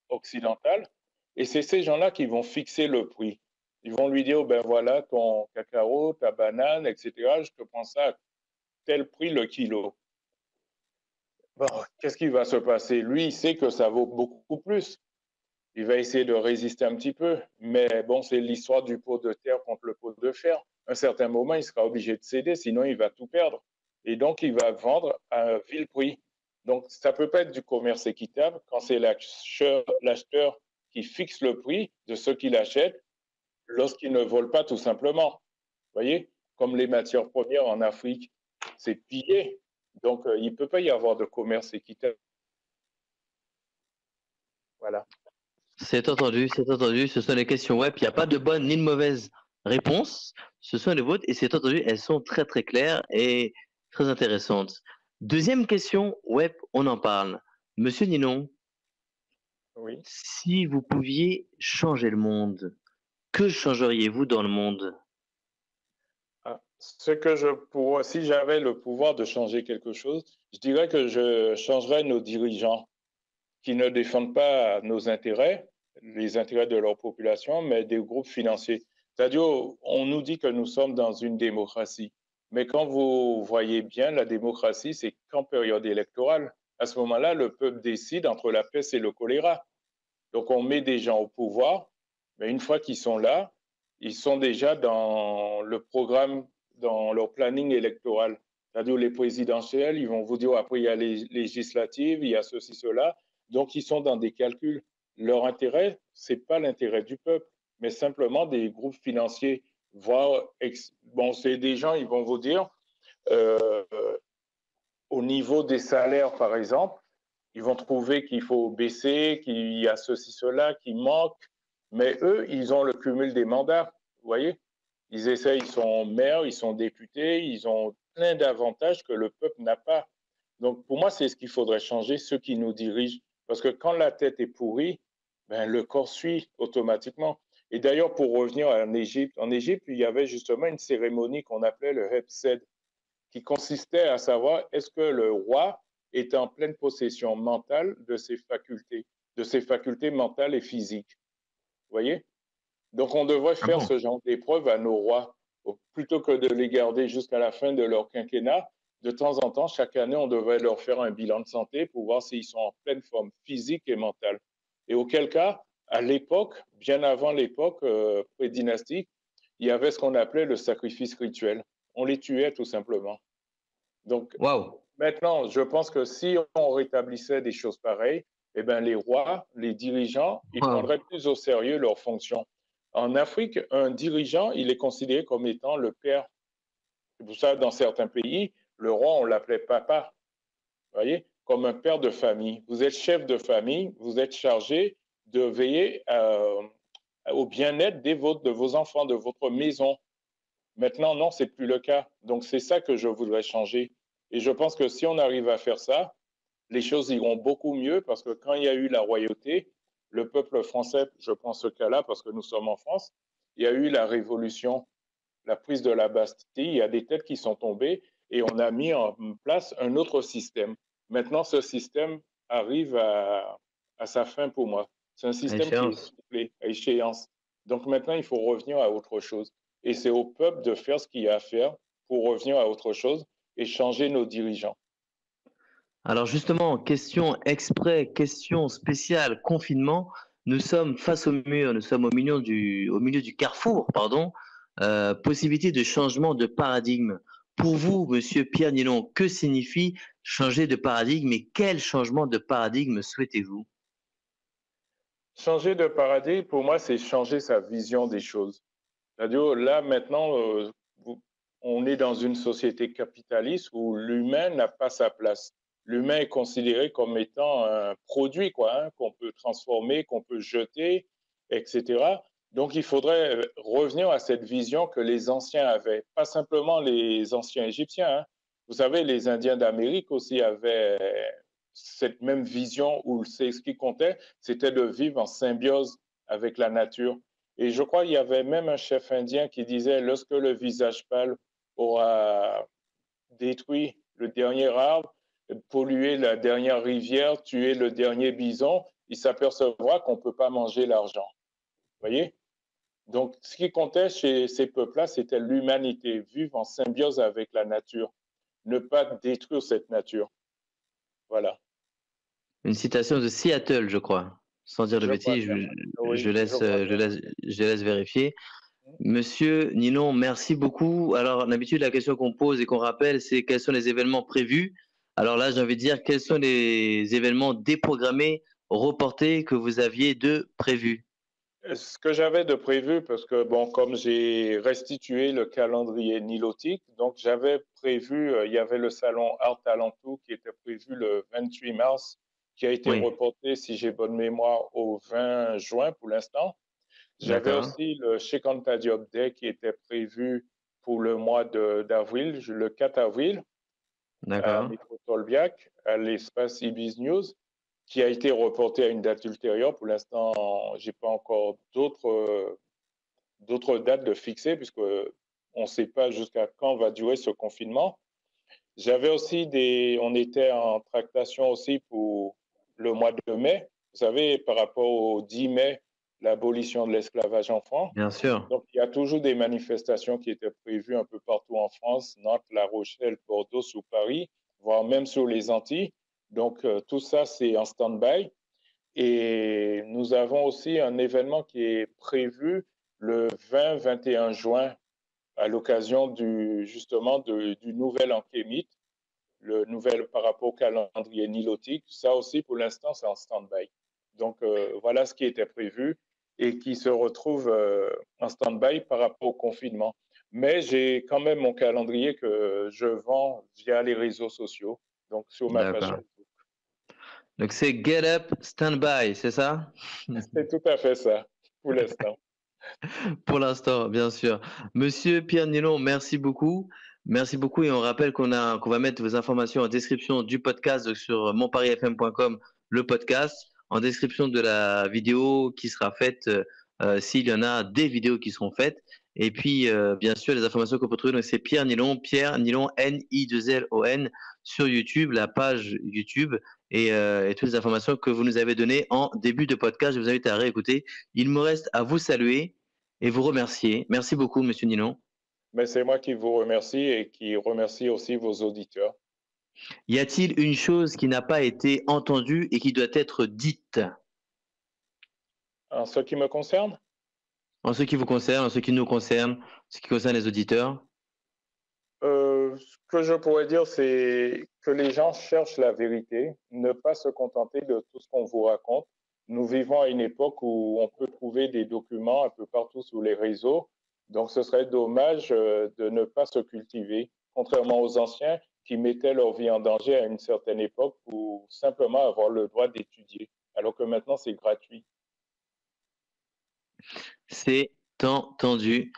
occidentale et c'est ces gens-là qui vont fixer le prix. Ils vont lui dire, oh, ben voilà, ton cacao, ta banane, etc., je te prends ça à tel prix le kilo. Bon, qu'est-ce qui va se passer? Lui, il sait que ça vaut beaucoup plus. Il va essayer de résister un petit peu, mais bon, c'est l'histoire du pot de terre contre le pot de fer. À un certain moment, il sera obligé de céder, sinon il va tout perdre. Et donc, il va vendre à un vil prix. Donc, ça ne peut pas être du commerce équitable quand c'est l'acheteur qui fixe le prix de ce qu'il achète lorsqu'il ne vole pas tout simplement. Vous voyez, comme les matières premières en Afrique, c'est pillé. Donc, il ne peut pas y avoir de commerce équitable. Voilà. C'est entendu, c'est entendu. Ce sont les questions web. Il n'y a pas de bonne ni de mauvaise réponse. Ce sont les vôtres et c'est entendu. Elles sont très très claires et très intéressantes. Deuxième question web, on en parle. Monsieur Ninon, Oui. si vous pouviez changer le monde, que changeriez-vous dans le monde? Ce que si j'avais le pouvoir de changer quelque chose, je dirais que je changerais nos dirigeants qui ne défendent pas nos intérêts, les intérêts de leur population, mais des groupes financiers. C'est-à-dire, on nous dit que nous sommes dans une démocratie, mais quand vous voyez bien, la démocratie, c'est qu'en période électorale. À ce moment-là, le peuple décide entre la peste et le choléra. Donc, on met des gens au pouvoir, mais une fois qu'ils sont là, ils sont déjà dans le programme, dans leur planning électoral. C'est-à-dire les présidentielles, ils vont vous dire après il y a les législatives, il y a ceci, cela. Donc ils sont dans des calculs. Leur intérêt, c'est pas l'intérêt du peuple, mais simplement des groupes financiers. Bon, c'est des gens, ils vont vous dire au niveau des salaires, par exemple, ils vont trouver qu'il faut baisser, qu'il y a ceci, cela, qui manque. Mais eux, ils ont le cumul des mandats. Vous voyez? Ils essayent, ils sont maires, ils sont députés, ils ont plein d'avantages que le peuple n'a pas. Donc, pour moi, c'est ce qu'il faudrait changer, ceux qui nous dirigent. Parce que quand la tête est pourrie, ben, le corps suit automatiquement. Et d'ailleurs, pour revenir en Égypte, il y avait justement une cérémonie qu'on appelait le Hebsed, qui consistait à savoir est-ce que le roi est en pleine possession mentale de ses facultés mentales et physiques. Vous voyez? Donc, on devrait faire ce genre d'épreuve à nos rois, plutôt que de les garder jusqu'à la fin de leur quinquennat. de temps en temps, chaque année, on devrait leur faire un bilan de santé pour voir s'ils sont en pleine forme physique et mentale. Et auquel cas, à l'époque, bien avant l'époque prédynastique, il y avait ce qu'on appelait le sacrifice rituel. On les tuait tout simplement. Donc, maintenant, je pense que si on rétablissait des choses pareilles, eh ben, les rois, les dirigeants, ils prendraient plus au sérieux leurs fonctions. En Afrique, un dirigeant, il est considéré comme étant le père. C'est pour ça, dans certains pays, le roi, on l'appelait papa. Vous voyez, comme un père de famille. Vous êtes chef de famille, vous êtes chargé de veiller au bien-être de vos enfants, de votre maison. Maintenant, non, c'est plus le cas. Donc, c'est ça que je voudrais changer. Et je pense que si on arrive à faire ça, les choses iront beaucoup mieux parce que quand il y a eu la royauté, le peuple français, je prends ce cas-là parce que nous sommes en France, il y a eu la révolution, la prise de la Bastille, il y a des têtes qui sont tombées et on a mis en place un autre système. Maintenant, ce système arrive à sa fin pour moi. C'est un système qui est soufflé, à échéance. Donc maintenant, il faut revenir à autre chose. Et c'est au peuple de faire ce qu'il y a à faire pour revenir à autre chose et changer nos dirigeants. Alors justement, question exprès, question spéciale, confinement. Nous sommes face au mur, nous sommes au milieu du carrefour, pardon. Possibilité de changement de paradigme. Pour vous, Monsieur Pierre Nilon, que signifie changer de paradigme et quel changement de paradigme souhaitez-vous? Changer de paradigme, pour moi, c'est changer sa vision des choses. C'est-à-dire, là, maintenant, on est dans une société capitaliste où l'humain n'a pas sa place. L'humain est considéré comme étant un produit, quoi, hein, qu'on peut transformer, qu'on peut jeter, etc. Donc, il faudrait revenir à cette vision que les anciens avaient, pas simplement les anciens Égyptiens. Hein. Vous savez, les Indiens d'Amérique aussi avaient cette même vision où c'est ce qui comptait, c'était de vivre en symbiose avec la nature. Et je crois qu'il y avait même un chef indien qui disait, lorsque le visage pâle aura détruit le dernier arbre, pollué la dernière rivière, tué le dernier bison, il s'apercevra qu'on ne peut pas manger l'argent. Vous voyez? Donc, ce qui comptait chez ces peuples-là, c'était l'humanité, vivre en symbiose avec la nature, ne pas détruire cette nature. Voilà. Une citation de Seattle, je crois. Sans dire de bêtises, je laisse vérifier. Monsieur Nilon, merci beaucoup. Alors, d'habitude, la question qu'on pose et qu'on rappelle, c'est quels sont les événements prévus. Alors là, j'ai envie de dire, quels sont les événements déprogrammés, reportés que vous aviez de prévus? Ce que j'avais de prévu, parce que, bon, comme j'ai restitué le calendrier nilotique, donc j'avais prévu, il y avait le salon Art Talentou qui était prévu le 28 mars, qui a été reporté, si j'ai bonne mémoire, au 20 juin pour l'instant. J'avais aussi le Shekanta Diop Day qui était prévu pour le mois d'avril, le 4 avril, à Métro Tolbiac, à l'espace Ibis News, qui a été reporté à une date ultérieure. Pour l'instant, je n'ai pas encore d'autres dates de fixer, puisqu'on ne sait pas jusqu'à quand va durer ce confinement. J'avais aussi on était en tractation aussi pour le mois de mai. Vous savez, par rapport au 10 mai, l'abolition de l'esclavage en France. Bien sûr. Donc, il y a toujours des manifestations qui étaient prévues un peu partout en France, Nantes, La Rochelle, Bordeaux, sous Paris, voire même sur les Antilles. Donc, tout ça, c'est en stand-by. Et nous avons aussi un événement qui est prévu le 20-21 juin à l'occasion justement du nouvel an kémite, le nouvel par rapport au calendrier nilotique. Ça aussi, pour l'instant, c'est en stand-by. Donc, voilà ce qui était prévu et qui se retrouve en stand-by par rapport au confinement. Mais j'ai quand même mon calendrier que je vends via les réseaux sociaux, donc sur ma page Facebook. Donc, c'est Get Up, Stand By, c'est ça? C'est tout à fait ça, pour l'instant. Pour l'instant, bien sûr. Monsieur Pierre Nilon, merci beaucoup. Merci beaucoup et on rappelle qu'on va mettre vos informations en description du podcast sur monparisfm.com, le podcast, en description de la vidéo qui sera faite, s'il y en a des vidéos qui seront faites. Et puis, bien sûr, les informations qu'on peut trouver, donc c'est Pierre Nilon, N-I-2-L-O-N, sur YouTube, la page YouTube, et toutes les informations que vous nous avez données en début de podcast. Je vous invite à réécouter. Il me reste à vous saluer et vous remercier. Merci beaucoup, Monsieur Nilon. Mais c'est moi qui vous remercie et qui remercie aussi vos auditeurs. Y a-t-il une chose qui n'a pas été entendue et qui doit être dite? En ce qui me concerne? En ce qui vous concerne, en ce qui nous concerne, ce qui concerne les auditeurs? Ce que je pourrais dire, c'est que les gens cherchent la vérité, ne pas se contenter de tout ce qu'on vous raconte. Nous vivons à une époque où on peut trouver des documents un peu partout sur les réseaux, donc ce serait dommage de ne pas se cultiver, contrairement aux anciens qui mettaient leur vie en danger à une certaine époque pour simplement avoir le droit d'étudier, alors que maintenant c'est gratuit. C'est entendu.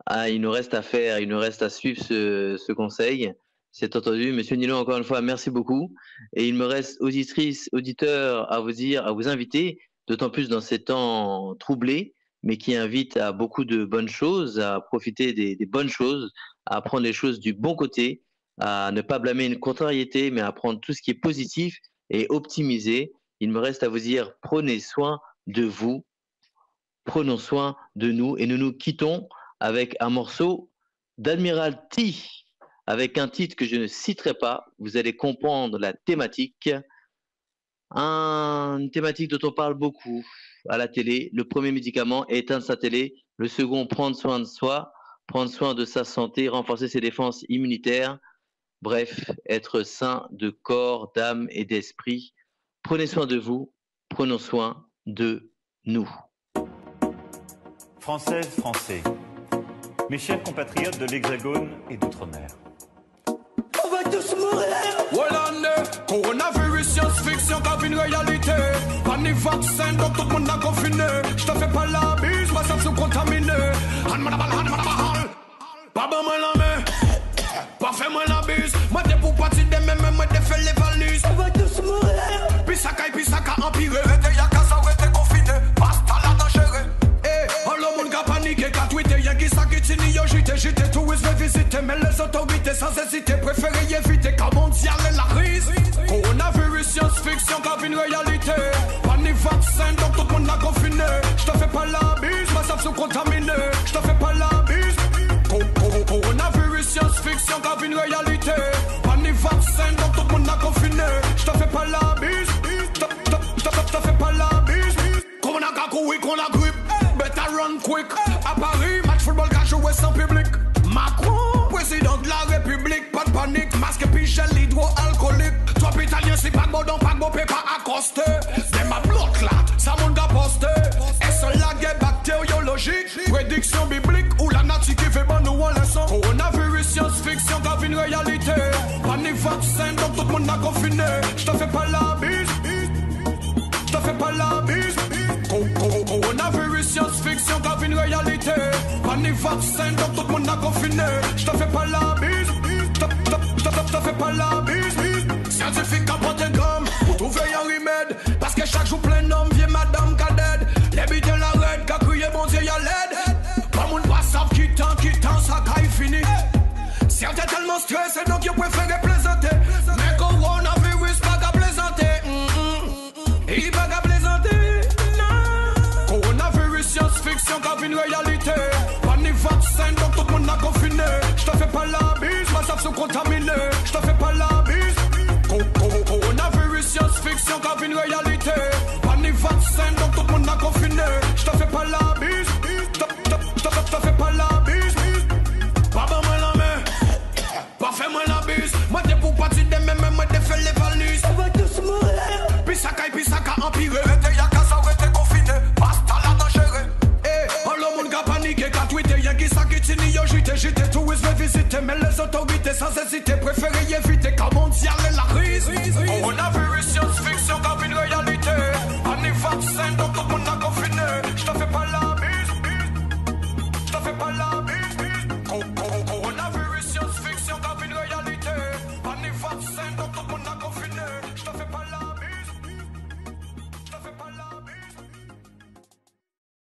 Ah, il nous reste à faire, il nous reste à suivre ce conseil. C'est entendu. Monsieur Nilo, encore une fois, merci beaucoup. Et il me reste, auditrices, auditeurs, à vous dire, à vous inviter, d'autant plus dans ces temps troublés, mais qui invitent à beaucoup de bonnes choses, à profiter des bonnes choses, à prendre les choses du bon côté, à ne pas blâmer une contrariété, mais à prendre tout ce qui est positif et optimiser. Il me reste à vous dire, prenez soin de vous, prenons soin de nous, et nous nous quittons avec un morceau d'Admiralty, avec un titre que je ne citerai pas. Vous allez comprendre la thématique. Une thématique dont on parle beaucoup à la télé. Le premier médicament, éteindre sa télé. Le second, prendre soin de soi, prendre soin de sa santé, renforcer ses défenses immunitaires. Bref, être sain de corps, d'âme et d'esprit. Prenez soin de vous, prenons soin de nous. Françaises, Français, mes chers compatriotes de l'Hexagone et d'Outre-mer. On va tous mourir. Voilà, coronavirus, science-fiction, comme une réalité. Pas ni vaccin, donc tout le monde a confiné. Je te fais pas la bise, ma santé contaminée. Papa, moi la main. Pas fait-moi la bise. Moi, t'es pour partir de même, moi, t'es fait les valises. On va tous mourir. Pisaka empiré. T'es y'a qu'à ça, t'es confiné. Basta la dangereux. Le monde a paniqué, qu'a tweeté, y'a qui s'acquittini, yo j'étais touriste, vais visiter, mais les autorités sans hésiter, préférer éviter, car mondial est la crise. Coronavirus, science-fiction, comme une réalité. Pas ni vaccin, donc tout le monde a confiné. J'te fais pas la bise, ma save sont contaminés. J'te fais pas la bise. Coronavirus, science-fiction, comme une réalité. Pas ni vaccin, donc tout le monde a confiné. J'te fais pas la bise. J'te fais pas la bise. Qu'on a gagou, oui, qu'on a grippe. Better run quick. À Paris, match football qu'a joué sans public. Macron, président de la République. Pas de panique, masque et gel hydroalcoolique. Toi, italien, si pas de bon, donc pas de bon, peut pas accoster. Dem ma bloc là, ça monde a posté. Est-ce la guerre bactériologique? Prédiction biblique ou la nature qui fait bon nous en leçon? Coronavirus, science-fiction, comme une réalité. Pas ni vaccin, donc tout le monde a confiné. J'te fais pas la bise. J'te fais pas la bise. Coronavirus, science-fiction, comme une réalité. Pas ni vaccin, donc tout le monde a confiné. J'te fais pas la bise. J'te fais pas la bise. Scientifique à porter gomme, pour trouver un remède. Parce que chaque jour plein d'hommes, vieille madame cadette. Les bites la raide, qu'a crié bon Dieu y'a l'aide. Pas mon pas savent qui tant, ça caille fini. Certains tellement stressés, donc ils préfèrent plaisanter. Mais coronavirus, pas qu'à plaisanter. Il pas qu'à plaisanter. Coronavirus, science-fiction, comme une réalité. Pas ni vaccin, donc tout le monde a confiné. J'te fais pas la bise, ma save sont contaminés. J'te fais pas la bise. Coronavirus, science-fiction, comme une réalité. Pas ni vaccin, donc tout le monde a confiné. J'te fais pas la bise. J'te fais pas la bise. Papa, moi la main. Pas fait moi la bise. Moi t'es pour partir de même, moi t'es fait les valises. On va tous mourir. Pisaka empiré. T'es y'a qu'à ça, t'es confiné. Basta la dangereux. Le monde a paniqué, qu'a tweeté, y'a qui s'acquittini, yo j'étais touriste, vais visiter, mais les autorités sans hésiter, préférer éviter, car mondial est la crise. Coronavirus, science-fiction.